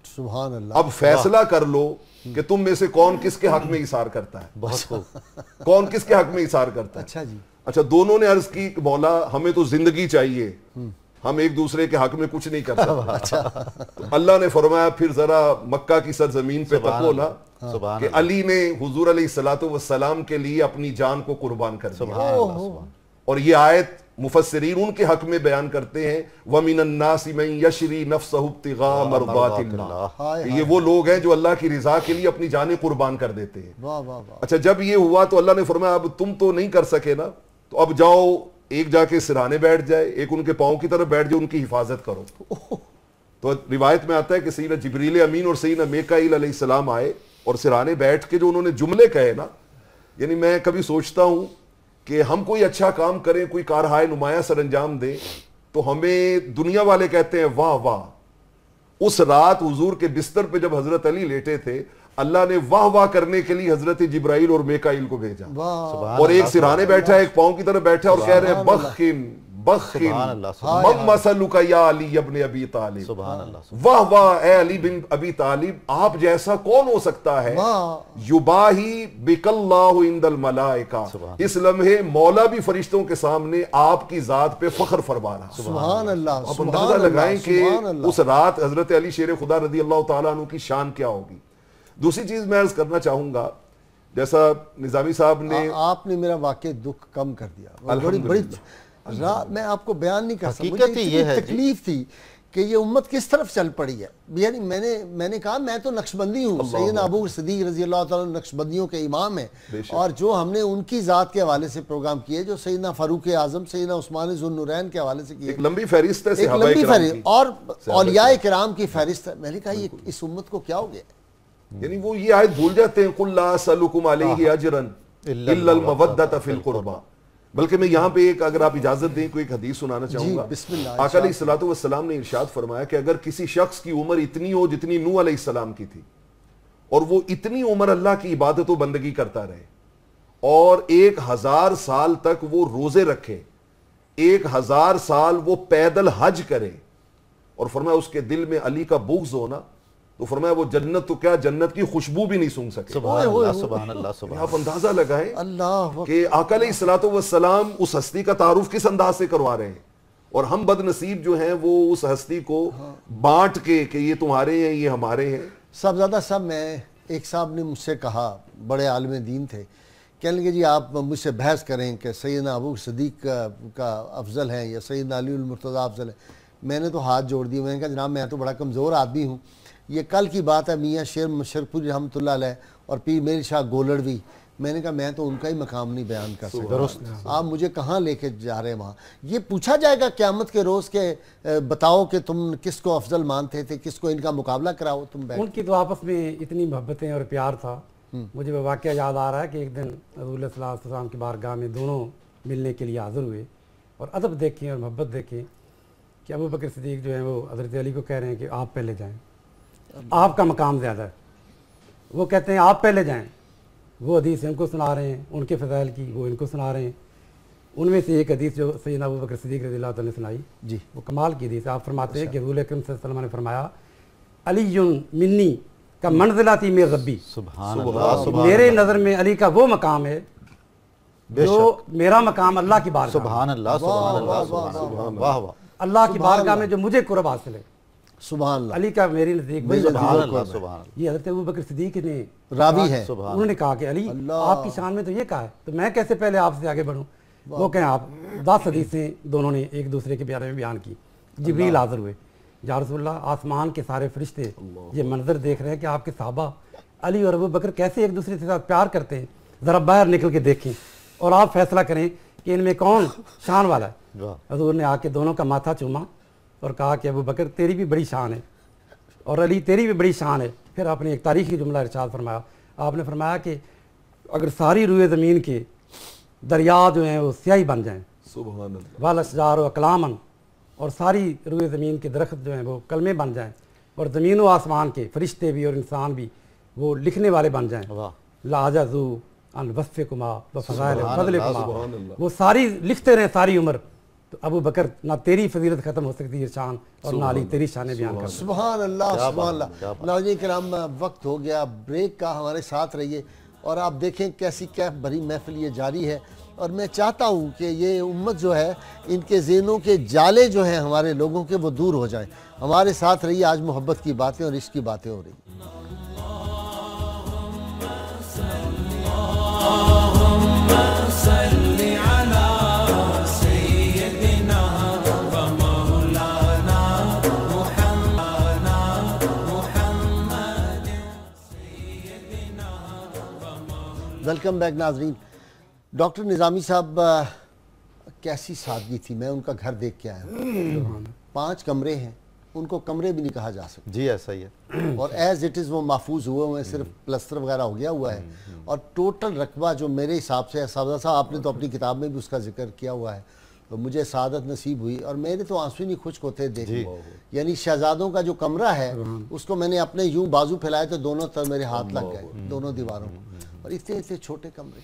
سبحان اللہ، اب فیصلہ کر لو کہ تم میں سے کون کس کے حق میں اثار کرتا ہے، بہت خوب، کون کس کے حق میں اثار کرتا ہے۔ اچھا جی، اچھا دونوں نے عرض کی کہ مولا ہمیں تو زندگی چاہیے، ہم ایک دوسرے کے حق میں کچھ نہیں کر سکتے۔ تو اللہ نے فرمایا پھر ذرا مکہ کی سرزمین پہ تکو نا کہ علی نے حضور علیہ الصلوۃ والسلام کے لیے اپنی جان کو قربان کر دیا۔ اور یہ آیت مفسرین ان کے حق میں بیان کرتے ہیں وَمِنَ النَّاسِ مَن يَشْرِي نَفْسَهُ ابْتِغَاءَ مَرْضَاتِ اللَّهِ، کہ یہ وہ لوگ ہیں جو اللہ کی رضا کے لیے اپنی جانیں قربان کر دیتے ہیں۔ واہ واہ واہ، اچھا جب یہ ہوا تو اللہ نے فرمایا اب تم تو نہیں کر سکے نا، تو اب جاؤ ایک جا کے سرانے بیٹھ جائے، ایک ان کے پاؤں کی طرف بیٹھ جائے، ان کی حفاظت کرو۔ تو روایت میں آتا ہے کہ سیدنا جبریل امین اور سیدنا میکائیل علیہ السلام آئے اور سرانے بیٹھ کے جو انہوں نے جملے کہے نا، یعنی میں کبھی سوچتا ہوں کہ ہم کوئی اچھا کام کریں، کوئی کارہائے نمایاں سر انجام دیں تو ہمیں دنیا والے کہتے ہیں واہ واہ۔ اس رات حضور کے بستر پہ جب حضرت علی لیٹے تھے، اللہ نے واہ واہ کرنے کے لیے حضرت جبرائیل اور میکائیل کو بھیجا، اور ایک سرانے بیٹھا ایک پاؤں کی طرف بیٹھا اور کہہ رہے ہیں بخن بخن من مثلک یا علی ابن ابی طالب، واہ واہ اے علی بن ابی طالب، آپ جیسا کون ہو سکتا ہے، یباہی بک اللہ عند الملائکہ، اس لمحے مولا بھی فرشتوں کے سامنے آپ کی ذات پہ فخر فرما رہا۔ سبحان اللہ، آپ اندازہ لگائیں کہ اس رات حضرت علی شیر خدا رضی اللہ تعالیٰ عنہ کی شان کیا ہوگی۔ دوسری چیز میں عرض کرنا چاہوں گا، جیسا نظامی صاحب نے، آپ نے میرا واقع دکھ کم کر دیا، بڑی میں آپ کو بیان نہیں کر سکتا، حقیقت یہ ہے تکلیف تھی کہ یہ امت کس طرف چل پڑی ہے۔ یعنی میں نے کہا میں تو نقشبندی ہوں، سیدنا ابو صدیق رضی اللہ تعالیٰ نقشبندیوں کے امام ہیں، اور جو ہم نے ان کی ذات کے حوالے سے پروگرام کیے، جو سیدنا فاروق اعظم سیدنا عثمان ذو النورین کے حوالے سے کیے، ایک لمبی فہرست ہے، ایک لمبی فہرست، اور اولیاء کرام کی فہرست ہے۔ میں نے کہا یہ اس امت کو کیا ہو گیا، یعنی وہ یہ آیت بھول جاتے ہیں قُلْ لَا أَسْأَلُكُمْ عَلَيْهِ أَجْرًا إِلَّا الْمَوَدَّةَ فِي الْقُرْبَى۔ بلکہ میں یہاں پہ ایک، اگر آپ اجازت دیں، کوئی ایک حدیث سنانا چاہوں گا۔ بسم اللہ۔ آقا علیہ الصلوۃ والسلام نے ارشاد فرمایا کہ اگر کسی شخص کی عمر اتنی ہو جتنی نوح علیہ السلام کی تھی، اور وہ اتنی عمر اللہ کی عبادت و بندگی کرتا رہے، اور 1000 سال تک وہ روزے رکھے، 1000 سال وہ پیدل حج کرے، اور فرمایا اس کے دل میں علی کا بغض ہونا، تو فرمایا وہ جنت تو کیا جنت کی خوشبو بھی نہیں سونگ سکے۔ سبحان اللہ، سبحان اللہ، سبحان اللہ۔ آپ اندازہ لگائیں اللہ کہ آقا علیہ الصلوۃ والسلام اس ہستی کا تعارف کس انداز سے کروا رہے ہیں، اور ہم بد نصیب جو ہیں وہ اس ہستی کو بانٹ کے کہ یہ تمہارے ہیں یہ ہمارے ہیں۔ صاحبزادہ صاحب، میں ایک صاحب نے مجھ سے کہا، بڑے عالم دین تھے، کہنے لگے جی آپ مجھ سے بحث کریں کہ سیدنا ابو صدیق کا افضل ہے یا سیدنا علی المرتضیٰ افضل ہے۔ میں نے تو ہاتھ جوڑ دیے، میں نے کہا جناب میں تو بڑا کمزور آدمی ہوں، یہ کل کی بات ہے، میاں شیر مشرق پوری رحمۃ اللہ علیہ اور پیر میر شاہ گولڑوی، میں نے کہا میں تو ان کا ہی مقام نہیں بیان کر سکتا، آپ مجھے کہاں لے کے جا رہے ہیں وہاں۔ یہ پوچھا جائے گا قیامت کے روز کے بتاؤ کہ تم کس کو افضل مانتے تھے، کس کو ان کا مقابلہ کراؤ تم بیٹھ۔ ان کی تو آپس میں اتنی محبتیں اور پیار تھا، مجھے وہ واقعہ یاد آ رہا ہے کہ ایک دن حضور صلی اللہ علیہ وسلم کی بارگاہ میں دونوں ملنے کے لیے حاضر ہوئے، اور ادب دیکھیں اور محبت دیکھیں کہ ابو بکر صدیق جو ہیں وہ حضرت علی کو کہہ رہے ہیں کہ آپ پہلے جائیں، آپ کا مقام زیادہ ہے، وہ کہتے ہیں آپ پہلے جائیں، وہ حدیث ان کو سنا رہے ہیں ان کے فضائل کی، وہ ان کو سنا رہے ہیں۔ ان میں سے ایک حدیث جو سیدنا ابو بکر صدیق رضی اللہ تعالیٰ نے سنائی، جی وہ کمال کی حدیث، آپ فرماتے ہیں کہ حضور اکرم صلی اللہ علیہ وسلم نے فرمایا علی منی کا منزلتی من ربی، سبحان اللہ، میرے نظر میں علی کا وہ مقام ہے جو میرا مقام اللہ کی بارگاہ، سبحان اللہ، سبحان اللہ، سبحان اللہ، واہ واہ، اللہ کی بارگاہ میں جو مجھے قرب حاصل ہے۔ سبحان اللہ. علی کا میرے نزدیک بڑی سبحان اللہ سبحان اللہ. یہ حضرت ابوبکر صدیق نے راوی ہے, انہوں نے کہا کہ علی آپ کی شان میں تو یہ کہا ہے, تو میں کیسے پہلے آپ سے آگے بڑھوں. وہ کہیں آپ 10 حدیثیں دونوں نے ایک دوسرے کے بارے میں بیان کی. جبریل حاضر ہوئے, یا رسول اللہ آسمان کے سارے فرشتے یہ منظر دیکھ رہے ہیں کہ آپ کے صحابہ علی اور ابوبکر کیسے ایک دوسرے کے ساتھ پیار کرتے ہیں, ذرا باہر نکل کے دیکھیں اور آپ فیصلہ کریں کہ ان میں کون شان والا ہے. حضور نے آ کے دونوں کا ماتھا چوما اور کہا کہ ابوبکر تیری بھی بڑی شان ہے اور علی تیری بھی بڑی شان ہے. پھر آپ نے ایک تاریخی جملہ ارشاد فرمایا, آپ نے فرمایا کہ اگر ساری روئے زمین کے دریا جو ہیں وہ سیاہی بن جائیں, سبحان اللہ, والاشجار و اقلامن, اور ساری روئے زمین کے درخت جو ہیں وہ کلمے بن جائیں, اور زمین و آسمان کے فرشتے بھی اور انسان بھی وہ لکھنے والے بن جائیں, لاجزو ان وصفکما و فضائل فضلکما, وہ ساری لکھتے رہیں ساری عمر, تو ابو بکر نہ تیری فضیلت ختم ہو سکتی ہے شان اور نہ علی تیری شان بیان کر. سبحان اللہ سبحان اللہ. ناظرین کرام وقت ہو گیا بریک کا, ہمارے ساتھ رہیے اور آپ دیکھیں کیسی کیف بھری محفل یہ جاری ہے. اور میں چاہتا ہوں کہ یہ امت جو ہے ان کے ذہنوں کے جالے جو ہیں ہمارے لوگوں کے وہ دور ہو جائیں. ہمارے ساتھ رہیے, آج محبت کی باتیں اور عشق کی باتیں ہو رہی ہیں. ویلکم بیک ناظرین. ڈاکٹر نظامی صاحب کیسی سادگی تھی, میں ان کا گھر دیکھ کے آیا ہوں. 5 کمرے ہیں, ان کو کمرے بھی نہیں کہا جا سکتا. جی ایسا ہی ہے, اور ایز اٹ از وہ محفوظ ہوئے ہیں, صرف پلسٹر وغیرہ ہو گیا ہوا ہے. اور ٹوٹل رقبہ جو میرے حساب سے صاحب آپ نے تو اپنی کتاب میں بھی اس کا ذکر کیا ہوا ہے, تو مجھے سعادت نصیب ہوئی اور میرے تو آنسو نہیں خشک ہوتے دیکھے. یعنی شہزادوں کا جو کمرہ ہے اس کو میں نے اپنے یوں بازو پھیلائے تو دونوں طرف میرے ہاتھ لگ گئے, دونوں دیواروں کو, اور اتنے اتنے چھوٹے کمرے.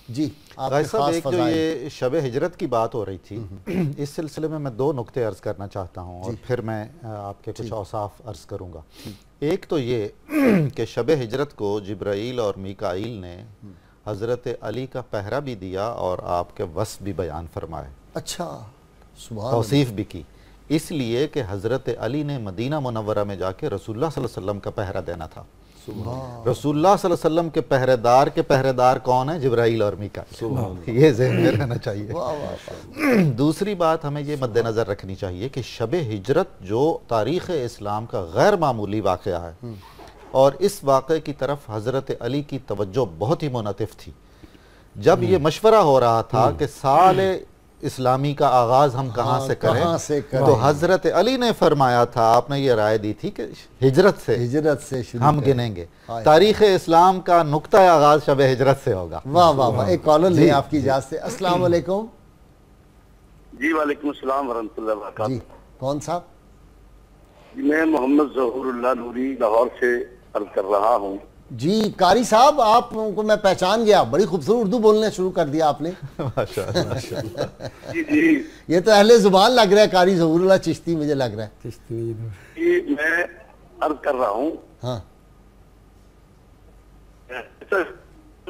جی غازی صاحب, ایک جو یہ شب ہجرت کی بات ہو رہی تھی, اس سلسلے میں دو نکتے عرض کرنا چاہتا ہوں اور پھر میں آپ کے کچھ اوصاف عرض کروں گا. ایک تو یہ کہ شب ہجرت کو جبرائیل اور میکائیل نے حضرت علی کا پہرا بھی دیا اور آپ کے وصف بھی بیان فرمائے, اچھا توصیف بھی کی, اس لیے کہ حضرت علی نے مدینہ منورہ میں جا کے رسول اللہ صلی اللہ علیہ وسلم کا پہرا دینا تھا. رسول اللہ صلی اللہ علیہ وسلم کے پہرے دار کون ہیں؟ جبرائیل اور میکائیل. یہ ذہن میں رہنا چاہیے. دوسری بات ہمیں یہ مد نظر رکھنی چاہیے کہ شب ہجرت جو تاریخ اسلام کا غیر معمولی واقعہ ہے, اور اس واقعے کی طرف حضرت علی کی توجہ بہت ہی منعطف تھی. جب یہ مشورہ ہو رہا تھا کہ سال اسلامی کا آغاز ہم کہاں سے کریں, تو حضرت علی نے فرمایا تھا, آپ نے یہ رائے دی تھی کہ ہجرت سے ہم گنیں گے, تاریخ اسلام کا نقطہ آغاز شب ہجرت سے ہوگا. واہ واہ واہ. ایک کالر لیں آپ کی اجازت سے. السلام علیکم. جی وعلیکم السلام ورحمۃ اللہ وبرکاتہ. جی کون صاحب؟ میں محمد ظہور اللہ نوری لاہور سے عرض کر رہا ہوں. جی قاری صاحب, آپ کو میں پہچان گیا, بڑی خوبصورت اردو بولنا شروع کر دیا آپ نے. جی جی یہ تو اہل زبان لگ رہا ہے, قاری ظہور اللہ چشتی مجھے لگ رہا ہے. جی میں عرض کر رہا ہوں. ہاں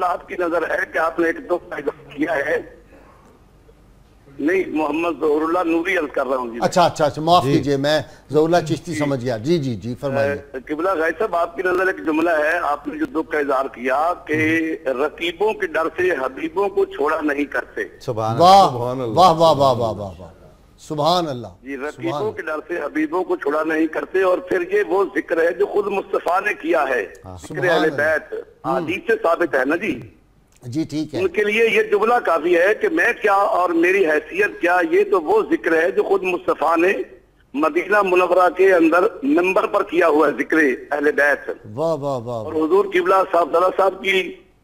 آپ کی نظر ہے کہ آپ نے ایک دو کیا ہے. نہیں, محمد ظہور اللہ نوری عرض کر رہا ہوں. جی اچھا معاف کیجئے, میں ظہور اللہ چشتی سمجھ گیا. جی فرمائیے. قبلہ غازی صاحب, آپ کی نظر ایک جملہ ہے, آپ نے جو دکھ کا اظہار کیا کہ رقیبوں کے ڈر سے حبیبوں کو چھوڑا نہیں کرتے. سبحان اللہ, واہ واہ واہ واہ واہ, سبحان اللہ. جی رقیبوں کے ڈر سے حبیبوں کو چھوڑا نہیں کرتے. اور پھر یہ وہ ذکر ہے جو خود مصطفیٰ نے کیا ہے, ذکر اہل بیت, حدیث سے ثابت ہے نا. جی ٹھیک ہے. ان کے لیے یہ جملہ کافی ہے کہ میں کیا اور میری حیثیت کیا, یہ تو وہ ذکر ہے جو خود مصطفیٰ نے مدینہ منورہ کے اندر منبر پر کیا ہوا ہے, ذکر اہل بیت. واہ واہ واہ. اور حضور قبلہ صاحب کی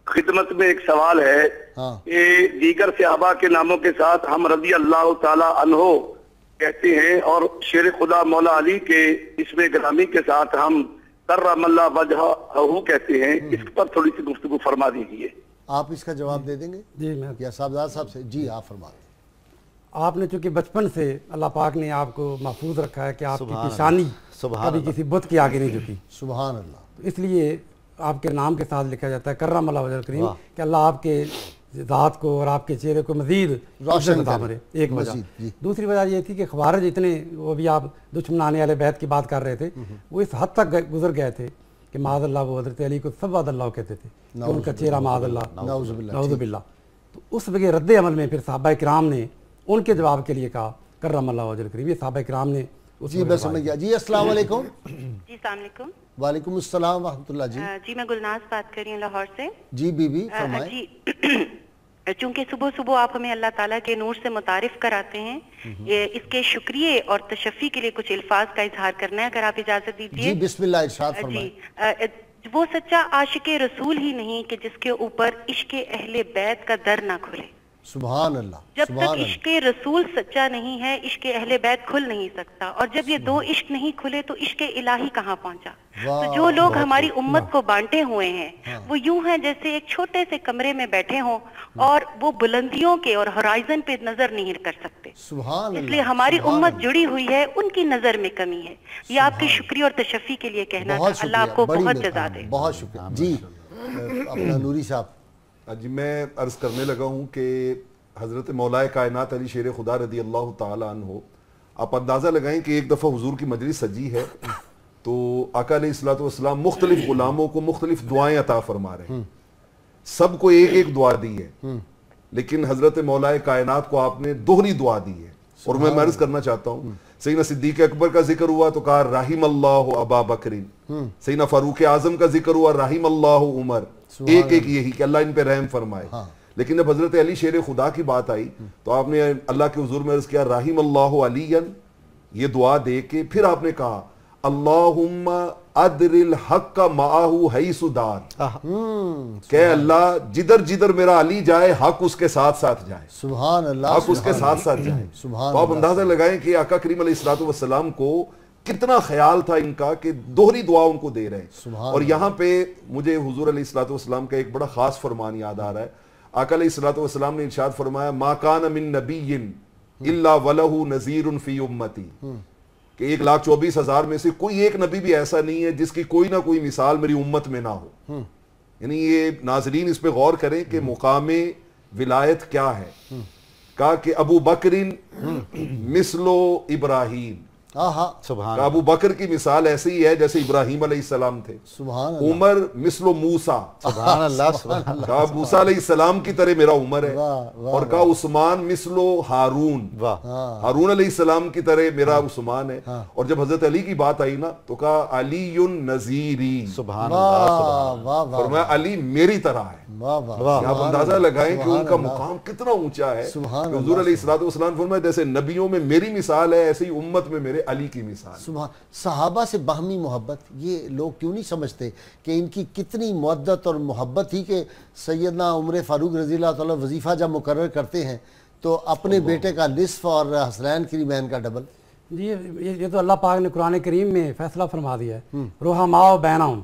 خدمت میں ایک سوال ہے کہ دیگر صحابہ کے ناموں کے ساتھ ہم رضی اللہ تعالی عنہ کہتے ہیں, اور شیر خدا مولا علی کے اسم گرامی کے ساتھ ہم کرم اللہ وجہہ کہتے ہیں. اس پر تھوڑی سی گفتگو فرما دیجیے. آپ اس کا جواب دے دیں گے؟ جی میں یا صاحبزاد صاحب سے. جی آپ فرما دیں. آپ نے چونکہ بچپن سے اللہ پاک نے آپ کو محفوظ رکھا ہے کہ آپ کی پیشانی کبھی کسی بت کے آگے نہیں جھکی. سبحان اللہ. اس لیے آپ کے نام کے ساتھ لکھا جاتا ہے کرم اللہ وجہ کریم, کہ اللہ آپ کے ذات کو اور آپ کے چہرے کو مزید روشن عطا فرمائے، ایک وجہ۔ دوسری وجہ یہ تھی کہ خوارج اتنے، وہ بھی آپ دشمنان اہل بیت کی بات کر رہے تھے، وہ اس حد تک گزر گئے تھے کہ معاذ اللہ وہ حضرت علی کو سواد اللہ کہتے تھے، ان کا چہرہ معاذ اللہ نعوذ باللہ۔ تو اس وجہ رد عمل میں پھر صحابہ کرام نے ان کے جواب کے لیے کہا کرم اللہ وجہ الکریم، یہ صحابہ کرام نے جی میں سمجھ گیا۔ جی السلام علیکم۔ جی السلام علیکم۔ وعلیکم السلام ورحمۃ اللہ۔ جی جی میں گلناز بات کر رہی ہوں لاہور سے۔ جی بی بی فرمائیں۔ جی چونکہ صبح صبح آپ ہمیں اللہ تعالیٰ کے نور سے متعارف کراتے ہیں، اس کے شکریہ اور تشفی کے لیے کچھ الفاظ کا اظہار کرنا ہے، اگر آپ اجازت دیجیے۔ جی بسم اللہ ارشاد فرمائیں۔ جی وہ سچا عاشق رسول ہی نہیں کہ جس کے اوپر عشق اہل بیت کا در نہ کھلے۔ سبحان اللہ۔ جب تک عشق رسول سچا نہیں ہے عشق اہل بیت کھل نہیں سکتا، اور جب یہ دو عشق نہیں کھلے تو عشق الہی کہاں پہنچا؟ تو جو لوگ ہماری امت کو بانٹے ہوئے ہیں وہ یوں ہیں جیسے ایک چھوٹے سے کمرے میں بیٹھے ہوں اور وہ بلندیوں کے اور ہورائزن پہ نظر نہیں کر سکتے۔ سبحان اس لیے ہماری امت جڑی ہوئی ہے، ان کی نظر میں کمی ہے۔ یہ آپ کے شکریہ اور تشفی کے لیے کہنا تھا۔ اللہ آپ کو بہت جزا دے۔ بہت شکریہ۔ جی اپنا نوری صاحب۔ جی میں عرض کرنے لگا ہوں کہ حضرت مولا کائنات علی شیر خدا رضی اللہ تعالیٰ عنہ، آپ اندازہ لگائیں کہ ایک دفعہ حضور کی مجلس سجی ہے تو آقا علیہ الصلوۃ والسلام مختلف غلاموں کو مختلف دعائیں عطا فرما رہے ہیں، سب کو ایک ایک دعا دی ہے، لیکن حضرت مولا کائنات کو آپ نے دوہری دعا دی ہے۔ اور میں عرض کرنا چاہتا ہوں، سیدنا صدیق اکبر کا ذکر ہوا تو کہا رحم اللہ ابا بکر، سیدنا فاروق اعظم کا ذکر ہوا رحم اللہ عمر، ایک ایک یہی کہ اللہ ان پہ رحم فرمائے۔ لیکن جب حضرت علی شیر خدا کی بات آئی تو آپ نے اللہ کے حضور میں عرض کیا رحم اللہ علی، یہ دعا دے کے پھر آپ نے کہا اللہم ادر الحق معاہ حیث دار، کہ اللہ جدھر جدھر میرا علی جائے حق اس کے ساتھ ساتھ جائے۔ سبحان اللہ۔ حق اس کے ساتھ ساتھ جائے۔ تو آپ اندازہ لگائیں کہ آقا کریم علیہ الصلوۃ والسلام کو کتنا خیال تھا ان کا کہ دوہری دعا ان کو دے رہے ہیں۔ اور یہاں پہ مجھے حضور علیہ الصلوۃ والسلام کا ایک بڑا خاص فرمان یاد آ رہا ہے۔ آقا علیہ الصلوۃ والسلام نے ارشاد فرمایا ما کان من نبی الا ولہ نذیر فی امتی، کہ 1,24,000 میں سے کوئی ایک نبی بھی ایسا نہیں ہے جس کی کوئی نہ کوئی مثال میری امت میں نہ ہو۔ یعنی یہ ناظرین اس پہ غور کریں کہ مقام ولایت کیا ہے۔ کہا کہ ابو بکر مثل ابراہیم، ابو بکر کی مثال ایسے ہی ہے جیسے ابراہیم علیہ السلام تھے۔ عمر مثل موسیٰ، کہا موسیٰ علیہ السلام کی طرح میرا عمر ہے۔ اور کہا عثمان مثل ہارون، ہارون علیہ السلام کی طرح میرا عثمان ہے۔ اور جب حضرت علی کی بات آئی نا تو کہا علی نذیری، فرمایا علی میری طرح ہے۔ آپ اندازہ لگائیں کہ ان کا مقام کتنا اونچا ہے۔ حضور علیہ الصلوۃ والسلام فرمایا جیسے نبیوں میں میری مثال ہے ایسے ہی امت میں میرے علی کی مثال۔ سبحان۔ صحابہ سے باہمی محبت یہ لوگ کیوں نہیں سمجھتے کہ ان کی کتنی مودت اور محبت تھی کہ سیدنا عمر فاروق رضی اللہ تعالیٰ وظیفہ جب مقرر کرتے ہیں تو اپنے بیٹے کا نصف اور حسنین کریمین کا ڈبل۔ جی یہ تو اللہ پاک نے قرآن کریم میں فیصلہ فرما دیا ہے، رحماء بینہم۔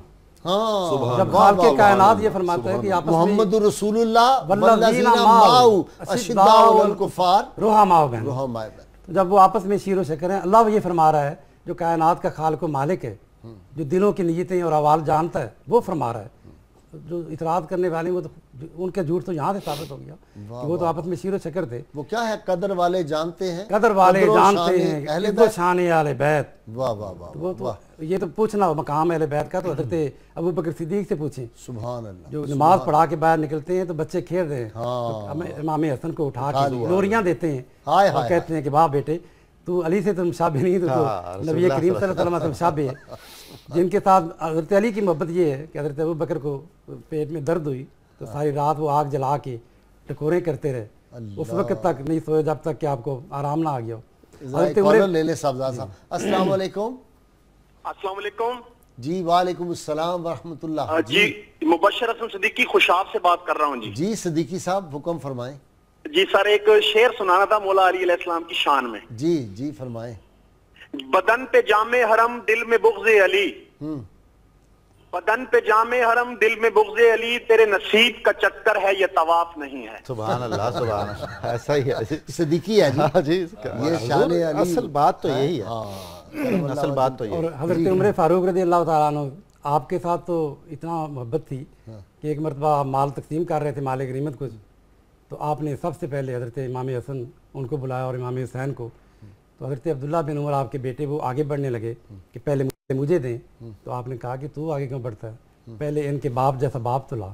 جب خالق کائنات یہ فرماتا ہے کہ آپس میں محمد رسول اللہ والذین معہ اشداء علی الکفار رحماء بینہم، جب وہ آپس میں شیر و شکر ہیں، اللہ یہ فرما رہا ہے جو کائنات کا خالق و مالک ہے، جو دلوں کی نیتیں اور احوال جانتا ہے، وہ فرما رہا ہے۔ جو اعتراض کرنے والے وہ ان کے جھوٹ تو یہاں سے ثابت ہو گیا کہ وہ تو آپس میں شیر و شکر تھے۔ وہ کیا ہے قدر والے جانتے ہیں، قدر والے جانتے ہیں، عزت و شان اہل بیت۔ واہ واہ واہ۔ وہ تو یہ تو پوچھنا مقام اہل بیت کا تو حضرت ابو بکر صدیق سے پوچھیں، سبحان اللہ، جو نماز پڑھا کے باہر نکلتے ہیں تو بچے کھیل رہے ہیں، امام حسن کو اٹھا کے لوریاں دیتے ہیں اور کہتے ہیں کہ واہ بیٹے تو علی سے تم شابہ نہیں، تو نبی کریم صلی اللہ علیہ وسلم تم شابہ ہے۔ جن کے ساتھ حضرت علی کی محبت یہ ہے کہ حضرت ابو بکر کو پیٹ میں درد ہوئی تو ساری رات وہ آگ جلا کے ٹکوریں کرتے رہے، اس وقت تک نہیں سوئے جب تک کہ آپ کو آرام نہ آ گیا ہو۔ لے لے صاحب۔ السلام علیکم۔ السلام علیکم۔ جی وعلیکم السلام ورحمۃ اللہ۔ جی مبشر حسن صدیقی خوشاب سے بات کر رہا ہوں۔ جی جی صدیقی صاحب حکم فرمائیں۔ جی سر ایک شعر سنانا تھا مولا علی علیہ السلام کی شان میں۔ جی جی فرمائیں۔ بدن پہ جامع حرم دل میں بغض علی، بدن پہ جامع حرم دل میں بغض علی، تیرے نصیب کا چکر ہے یہ طواف نہیں ہے۔ سبحان اللہ سبحان اللہ، ایسا ہی ہے صدیقی ہے جی، یہ شان علی، اصل بات تو یہی ہے، اصل بات تو یہی ہے۔ اور حضرت عمر فاروق رضی اللہ تعالیٰ عنہ آپ کے ساتھ تو اتنا محبت تھی کہ ایک مرتبہ مال تقسیم کر رہے تھے، مال غنیمت کچھ، تو آپ نے سب سے پہلے حضرت امام حسن ان کو بلایا اور امام حسین کو. تو حضرت عبداللہ بن عمر آپ کے بیٹے وہ آگے بڑھنے لگے کہ پہلے مجھے دیں. تو آپ نے کہا کہ تو آگے کیوں بڑھتا ہے, پہلے ان کے باپ جیسا باپ تو لا,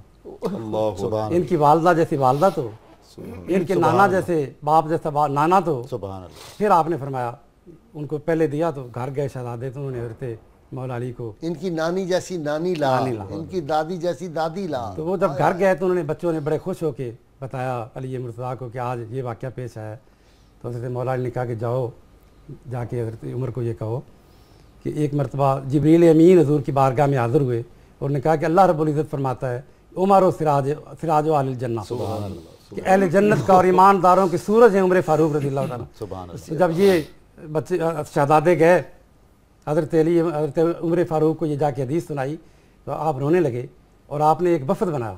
ان کی والدہ جیسی والدہ تو, ان کے نانا جیسے باپ جیسا نانا تو. پھر آپ نے فرمایا ان کو پہلے دیا تو گھر گئے شہزادے, تو انہوں نے حضرت مولا علی کو ان کی نانی جیسی نانی لا, ان کی دادی جیسی دادی لا. تو وہ جب گھر گئے تو انہوں نے بچوں نے بڑے خوش ہو کے بتایا علی مرتضیٰ کو کہ آج یہ واقعہ پیش آیا ہے. تو حضرت مولا علی نے کہا کہ جاؤ جا کے حضرت عمر کو یہ کہو کہ ایک مرتبہ جبریل امین حضور کی بارگاہ میں حاضر ہوئے اور نے کہا کہ اللہ رب العزت فرماتا ہے عمر و سراج و اہل الجنہ, کہ اہل جنت کا اور ایمانداروں کے سورج ہیں عمر فاروق رضی اللہ تعالیٰ. جب یہ بچے شہزادے گئے حضرت علی حضرت عمر فاروق کو یہ جا کے حدیث سنائی تو آپ رونے لگے اور آپ نے ایک وفد بنایا,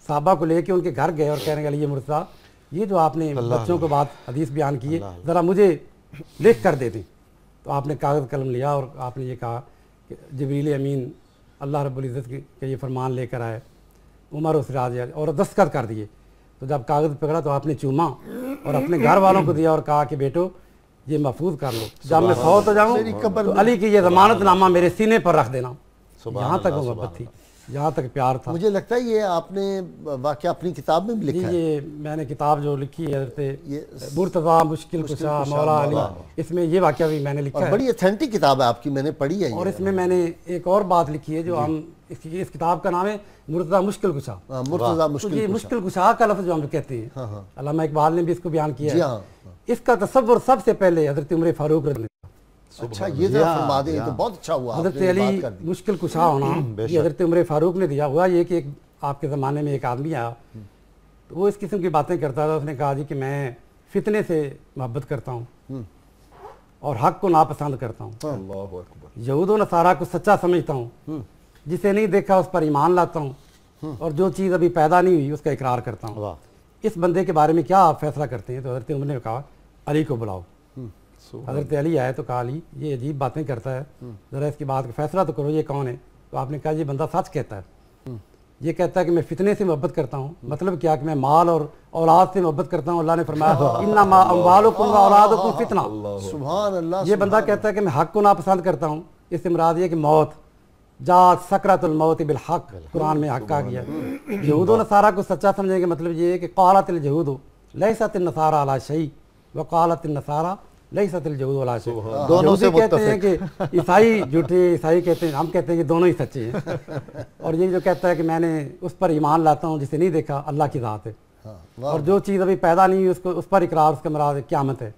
صحابہ کو لے کے ان کے گھر گئے اور کہنے لگے علی مرتضیٰ یہ جو آپ نے بچوں کو بات حدیث بیان کی ہے ذرا مجھے لکھ کر دے دیں. تو آپ نے کاغذ قلم لیا اور آپ نے یہ کہا کہ جبریل امین اللہ رب العزت کے یہ فرمان لے کر آئے عمر و سراج, اور دستخط کر دیے. تو جب کاغذ پکڑا تو آپ نے چوما اور اپنے گھر والوں کو دیا اور کہا کہ بیٹو یہ محفوظ کر لو, جب میں فوت ہو جاؤں تو علی کی یہ ضمانت نامہ میرے سینے پر رکھ دینا. یہاں تک وہ محبت تھی, یہاں تک پیار تھا. مجھے لگتا ہے یہ آپ نے واقعہ اپنی کتاب میں بھی لکھا ہے. یہ میں نے کتاب جو لکھی ہے حضرت مرتضیٰ مشکل کشا مولا علی, اس میں یہ واقعہ بھی میں نے لکھا ہے. بڑی اتھینٹک کتاب ہے آپ کی, میں نے پڑھی ہے. اور اس میں نے ایک اور بات لکھی ہے جو ہم اس کتاب کا نام ہے مرتضیٰ مشکل کشا. مرتضیٰ مشکل یہ مشکل کشا کا لفظ جو ہم کہتے ہیں, علامہ اقبال نے بھی اس کو بیان کیا ہے. اس کا تصور سب سے پہلے حضرت عمر فاروق رضی اللہ. اچھا یہ ذرا فرما دیں, تو بہت اچھا ہوا حضرت علی مشکل کشا ہونا یہ حضرت عمر فاروق نے دیا. ہوا یہ کہ ایک آپ کے زمانے میں ایک آدمی آیا تو وہ اس قسم کی باتیں کرتا تھا. اس نے کہا جی کہ میں فتنے سے محبت کرتا ہوں اور حق کو ناپسند کرتا ہوں, یہود و نصارہ کو سچا سمجھتا ہوں, جسے نہیں دیکھا اس پر ایمان لاتا ہوں, اور جو چیز ابھی پیدا نہیں ہوئی اس کا اقرار کرتا ہوں. اس بندے کے بارے میں کیا آپ فیصلہ کرتے ہیں؟ تو حضرت عمر نے کہا علی کو بلاؤ. حضرت علی آئے تو کہا علی یہ عجیب باتیں کرتا ہے, ذرا اس کی بات کا فیصلہ تو کرو, یہ کون ہے؟ تو آپ نے کہا یہ بندہ سچ کہتا ہے, یہ کہتا ہے کہ میں فتنے سے محبت کرتا ہوں. مطلب کیا کہ میں مال اور اولاد سے محبت کرتا ہوں. اللہ نے فرمایا انما اموالکم و اولادکم فتنہ. سبحان اللہ. یہ بندہ کہتا ہے کہ میں حق کو ناپسند کرتا ہوں, اس سے مراد یہ کہ موت جات سکرات الموت بالحق, قرآن میں حق کہا گیا. یہود و نصارہ کو سچا سمجھنے کے مطلب یہ ہے کہ قالت الجہود لیست النصارى علی شیء وقالت النصارى لیست الجہود علی شیء. دونوں سے کہتے ہیں کہ عیسائی جھوٹے, عیسائی کہتے ہیں, ہم کہتے ہیں کہ دونوں ہی سچے ہیں. اور یہ جو کہتا ہے کہ میں نے اس پر ایمان لاتا ہوں جسے نہیں دیکھا, اللہ کی ذات ہے, اور جو چیز ابھی پیدا نہیں ہوئی اس پر اقرار, اس کا مراد قیامت ہے.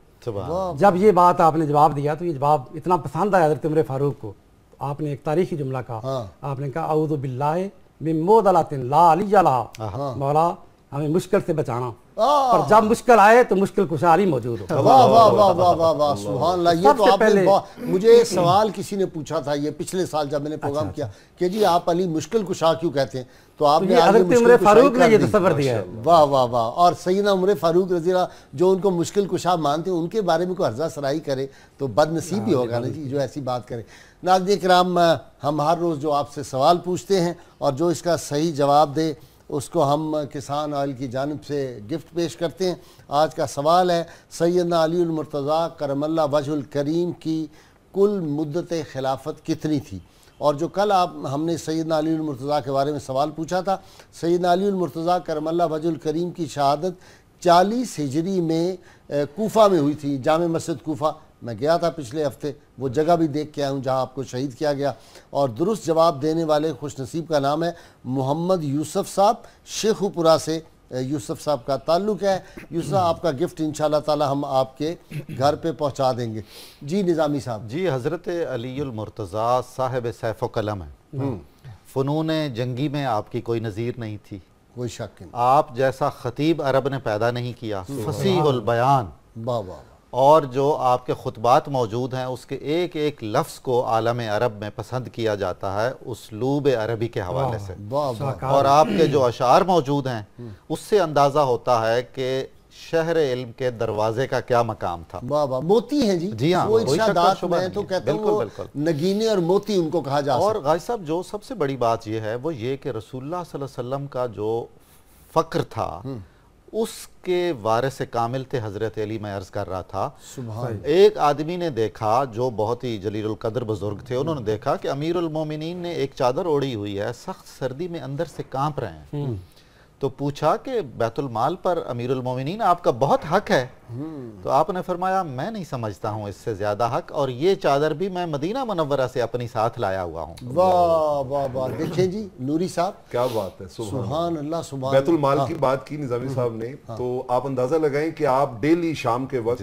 جب یہ بات آپ نے جواب دیا تو یہ جواب اتنا پسند آیا حضرت عمر فاروق کو. آپ نے ایک تاریخی جملہ کہا, آپ نے کہا اعوذ باللہ من معضلۃ لا علی لہا, مولا ہمیں مشکل سے بچانا, اور جب مشکل آئے تو مشکل کشا علی موجود ہو. واہ واہ واہ واہ واہ واہ سبحان اللہ. یہ تو آپ نے مجھے سوال کسی نے پوچھا تھا یہ پچھلے سال جب میں نے پروگرام کیا کہ جی آپ علی مشکل کشا کیوں کہتے ہیں, تو آپ نے حضرت عمر فاروق نے یہ تصور دیا ہے. واہ واہ واہ. اور سیدنا عمر فاروق رضی اللہ جو ان کو مشکل کشا مانتے ہیں, ان کے بارے میں کوئی عرضہ سرائی کرے تو بد نصیب ہی ہوگا نا جی جو ایسی بات کرے. ناظرین کرام, ہم ہر روز جو آپ سے سوال پوچھتے ہیں اور جو اس کا صحیح جواب دے اس کو ہم کسان آئل کی جانب سے گفٹ پیش کرتے ہیں. آج کا سوال ہے سیدنا علی المرتضیٰ کرم اللہ وجہ الکریم کی کل مدت خلافت کتنی تھی؟ اور جو کل ہم نے سیدنا علی المرتضیٰ کے بارے میں سوال پوچھا تھا, سیدنا علی المرتضیٰ کرم اللہ وجہ الکریم کی شہادت 40 ہجری میں کوفہ میں ہوئی تھی, جامع مسجد کوفہ. میں گیا تھا پچھلے ہفتے, وہ جگہ بھی دیکھ کے آیا ہوں جہاں آپ کو شہید کیا گیا. اور درست جواب دینے والے خوش نصیب کا نام ہے محمد یوسف صاحب, شیخو پورہ سے یوسف صاحب کا تعلق ہے. یوسف صاحب آپ کا گفٹ انشاءاللہ تعالی ہم آپ کے گھر پہ پہنچا دیں گے. جی نظامی صاحب. جی حضرت علی المرتضیٰ صاحب سیف و قلم ہیں. فنون جنگی میں آپ کی کوئی نظیر نہیں تھی, کوئی شک نہیں. آپ جیسا خطیب عرب نے پیدا نہیں کیا, فصیح البیان. واہ واہ. اور جو آپ کے خطبات موجود ہیں اس کے ایک ایک لفظ کو عالم عرب میں پسند کیا جاتا ہے اسلوب عربی کے حوالے سے. اور آپ کے جو اشعار موجود ہیں اس سے اندازہ ہوتا ہے کہ شہر علم کے دروازے کا کیا مقام تھا. موتی ہیں جی. جی ہاں, وہ ارشادات میں تو کہتا ہوں وہ نگینے اور موتی ان کو کہا جا سکتا. اور غازی صاحب جو سب سے بڑی بات یہ ہے وہ یہ کہ رسول اللہ صلی اللہ علیہ وسلم کا جو فقر تھا اس کے وارث کامل تھے حضرت علی. میں عرض کر رہا تھا سبحان. ایک آدمی نے دیکھا جو بہت ہی جلیل القدر بزرگ تھے, انہوں نے دیکھا کہ امیر المومنین نے ایک چادر اوڑھی ہوئی ہے, سخت سردی میں اندر سے کانپ رہے ہیں. تو پوچھا کہ بیت المال پر امیر المومنین آپ کا بہت حق ہے. تو آپ نے فرمایا میں نہیں سمجھتا ہوں اس سے زیادہ حق, اور یہ چادر بھی میں مدینہ منورہ سے اپنی ساتھ لایا ہوا ہوں. واہ واہ واہ. دیکھیں جی نوری صاحب, کیا بات ہے, سبحان اللہ سبحان. بیت المال کی بات کی نظامی صاحب نے, تو آپ اندازہ لگائیں کہ آپ ڈیلی شام کے وقت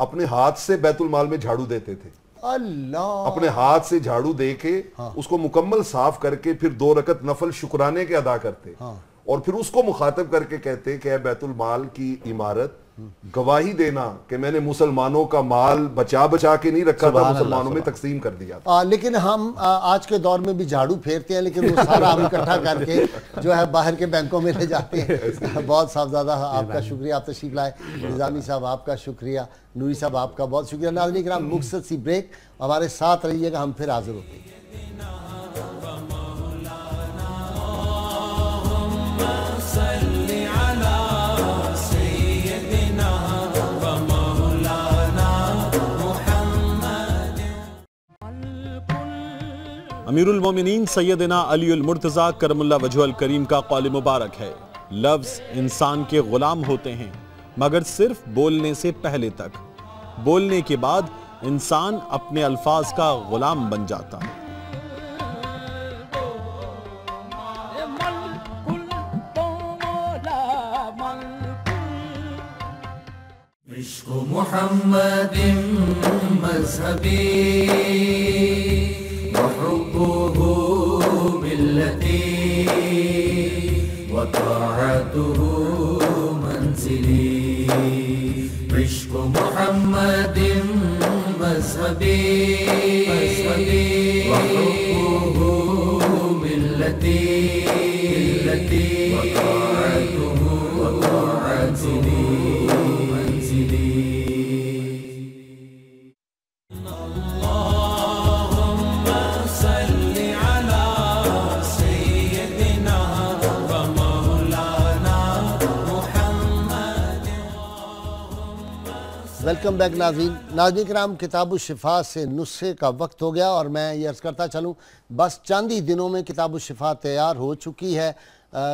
اپنے ہاتھ سے بیت المال میں جھاڑو دیتے تھے. اللہ, اپنے ہاتھ سے جھاڑو دے کے اس کو مکمل صاف کر کے پھر 2 رکعت نفل شکرانے کے ادا کرتے, اور پھر اس کو مخاطب کر کے کہتے کہ اے بیت المال کی عمارت, گواہی دینا کہ میں نے مسلمانوں کا مال بچا بچا کے نہیں رکھا تھا, مسلمانوں میں تقسیم کر دیا تھا. لیکن ہم آج کے دور میں بھی جھاڑو پھیرتے ہیں, لیکن وہ سارا ہم اکٹھا کر کے جو ہے باہر کے بینکوں میں لے جاتے ہیں. بہت صاحبزادہ آپ کا شکریہ, آپ تشریف لائے. نظامی صاحب آپ کا شکریہ, نوری صاحب آپ کا بہت شکریہ. ناظرین کرام مختصر سی بریک, ہمارے ساتھ رہیے گا, ہم پھر حاضر ہوتے ہیں. امیر المومنین سیدنا علی المرتضیٰ کرم اللہ وجہہ الکریم کا قول مبارک ہے, لفظ انسان کے غلام ہوتے ہیں مگر صرف بولنے سے پہلے تک, بولنے کے بعد انسان اپنے الفاظ کا غلام بن جاتا ہے. عشق محمد مذهبي وحبه ملتي وطاعته منزلي. عشق محمد مذهبي وحبه ملتي وطاعته منزلي. ویلکم بیک ناظرین کرام, کتاب الشفا سے نسخے کا وقت ہو گیا, اور میں یہ عرض کرتا چلوں بس چند ہی دنوں میں کتاب الشفا تیار ہو چکی ہے.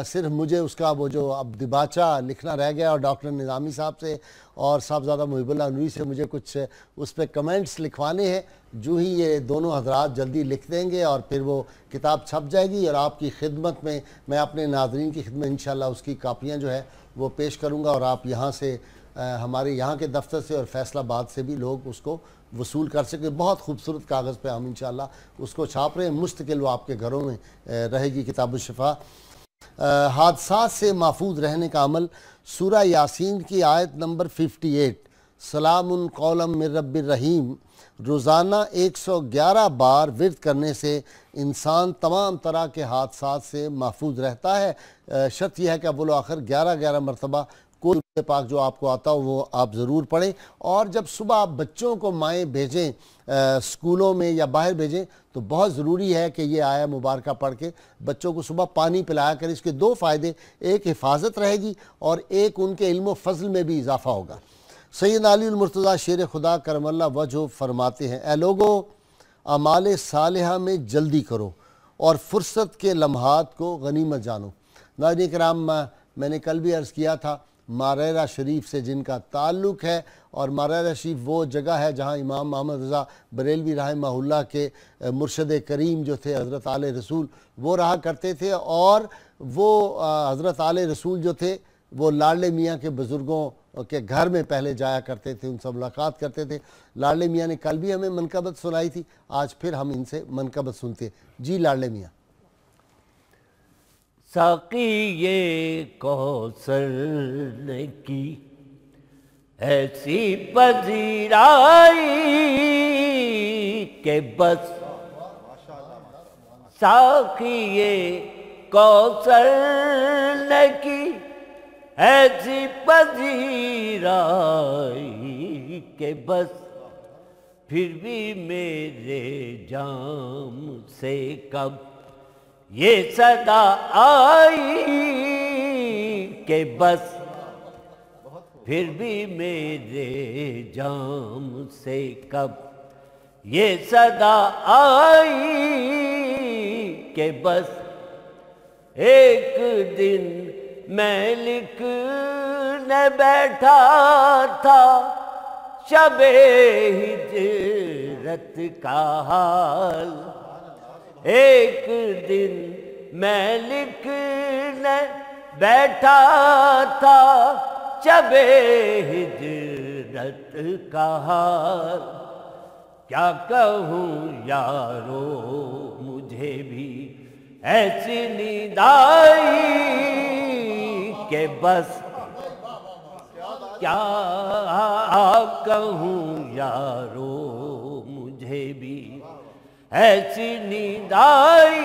صرف مجھے اس کا وہ جو اب دباچہ لکھنا رہ گیا, اور ڈاکٹر نظامی صاحب سے اور صاحبزادہ محب اللہ نوری سے مجھے کچھ اس پہ کمنٹس لکھوانے ہیں. جو ہی یہ دونوں حضرات جلدی لکھ دیں گے اور پھر وہ کتاب چھپ جائے گی, اور آپ کی خدمت میں اپنے ناظرین کی خدمت انشاءاللہ اس کی کاپیاں جو ہے وہ پیش کروں گا, اور آپ یہاں سے ہمارے یہاں کے دفتر سے اور فیصل آباد سے بھی لوگ اس کو وصول کر سکے. بہت خوبصورت کاغذ پہ ہم انشاءاللہ اس کو چھاپ رہے ہیں, مستقل وہ آپ کے گھروں میں رہے گی کتاب الشفا. حادثات سے محفوظ رہنے کا عمل, سورہ یاسین کی آیت نمبر 58, سلام قولا من رب الرحیم, روزانہ 111 بار ورد کرنے سے انسان تمام طرح کے حادثات سے محفوظ رہتا ہے. شرط یہ ہے کہ اول و آخر 11 مرتبہ کوئی پاک جو آپ کو آتا ہو وہ آپ ضرور پڑھیں. اور جب صبح آپ بچوں کو مائیں بھیجیں اسکولوں میں یا باہر بھیجیں تو بہت ضروری ہے کہ یہ آیہ مبارکہ پڑھ کے بچوں کو صبح پانی پلایا کریں. اس کے 2 فائدے, ایک حفاظت رہے گی اور ایک ان کے علم و فضل میں بھی اضافہ ہوگا. سیدنا علی المرتضیٰ شیر خدا کرم اللہ وجہ فرماتے ہیں, اے لوگو اعمال صالحہ میں جلدی کرو اور فرصت کے لمحات کو غنیمت جانو. ناظرین کرام, میں نے کل بھی عرض کیا تھا ماریرہ شریف سے جن کا تعلق ہے, اور ماریرہ شریف وہ جگہ ہے جہاں امام محمد رضا بریلوی رحمہ اللہ کے مرشد کریم جو تھے حضرت آل رسول وہ رہا کرتے تھے, اور وہ حضرت آل رسول جو تھے وہ لاڈلے میاں کے بزرگوں کے گھر میں پہلے جایا کرتے تھے, ان سے ملاقات کرتے تھے. لاڈلے میاں نے کل بھی ہمیں منقبت سنائی تھی, آج پھر ہم ان سے منقبت سنتے ہیں. جی لاڈلے میاں. ساقی یہ کوثر نے کی ایسی پذیرائی کہ بس, ساقی یہ کوثر نے کی ایسی پذیرائی کہ بس, پھر بھی میرے جام سے کب یہ صدا آئی کہ بس, پھر بھی میرے جام سے کب یہ صدا آئی کہ بس ایک دن میں لکھنے بیٹھا تھا شب ہجرت کا حال، ایک دن میں لکھنے بیٹھا تھا شب ہجرت کا حال، کیا کہوں یارو مجھے بھی ایسی نیند آئی کہ بس کیا کہوں یارو مجھے بھی ایسی نیند آئی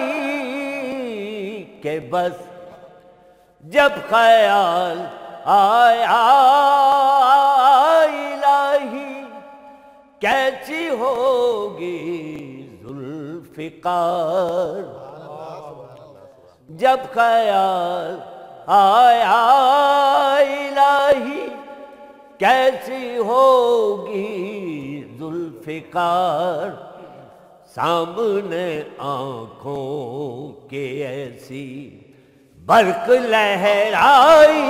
کہ بس جب خیال آیا الہی کیسی ہوگی ذوالفقار، جب خیال آیا الہی کیسی ہوگی ذوالفقار، سامنے آنکھوں کے ایسی برق لہرائی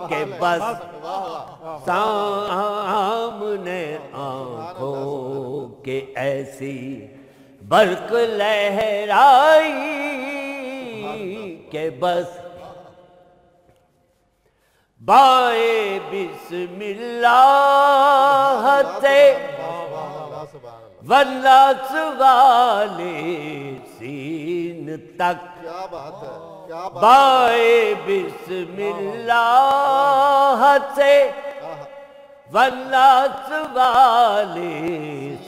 کہ بس سامنے آنکھوں کے ایسی برق لہرائی کہ بس بائیں بسم اللہ سے والناس والے سین تک، بائیں بسم اللہ سے والناس والے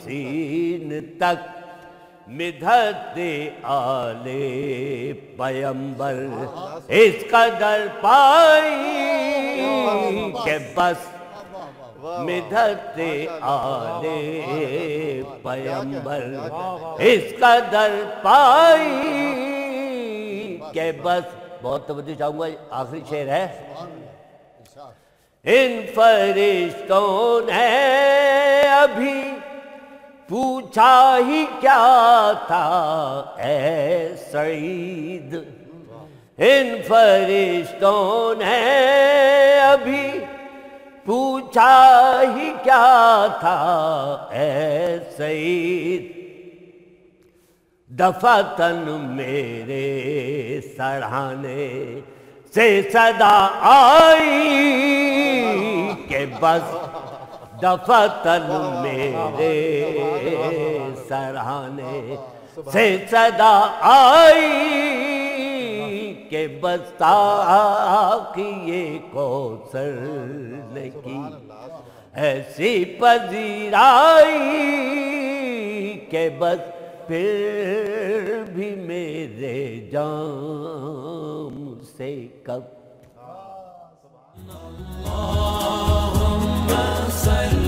سین تک، مدحت آل پیمبر اس قدر پائی کہ بس مدحت آل پیمبر اس قدر پائی کہ بس بہت توجہ چاہوں گا، آخری شعر ہے، ان فرشتوں نے ابھی پوچھا ہی کیا تھا اے سعید، ان فرشتوں نے ابھی پوچھا ہی کیا تھا اے سعید، دفعتاً میرے سرہانے سے صدا آئی کہ بس دفعتاً میرے سرہانے سے صدا آئی کہ بس تاکہ کوثر نے کی ایسی پذیرائی کہ بس پھر بھی میرے جام سے کب اللهم صل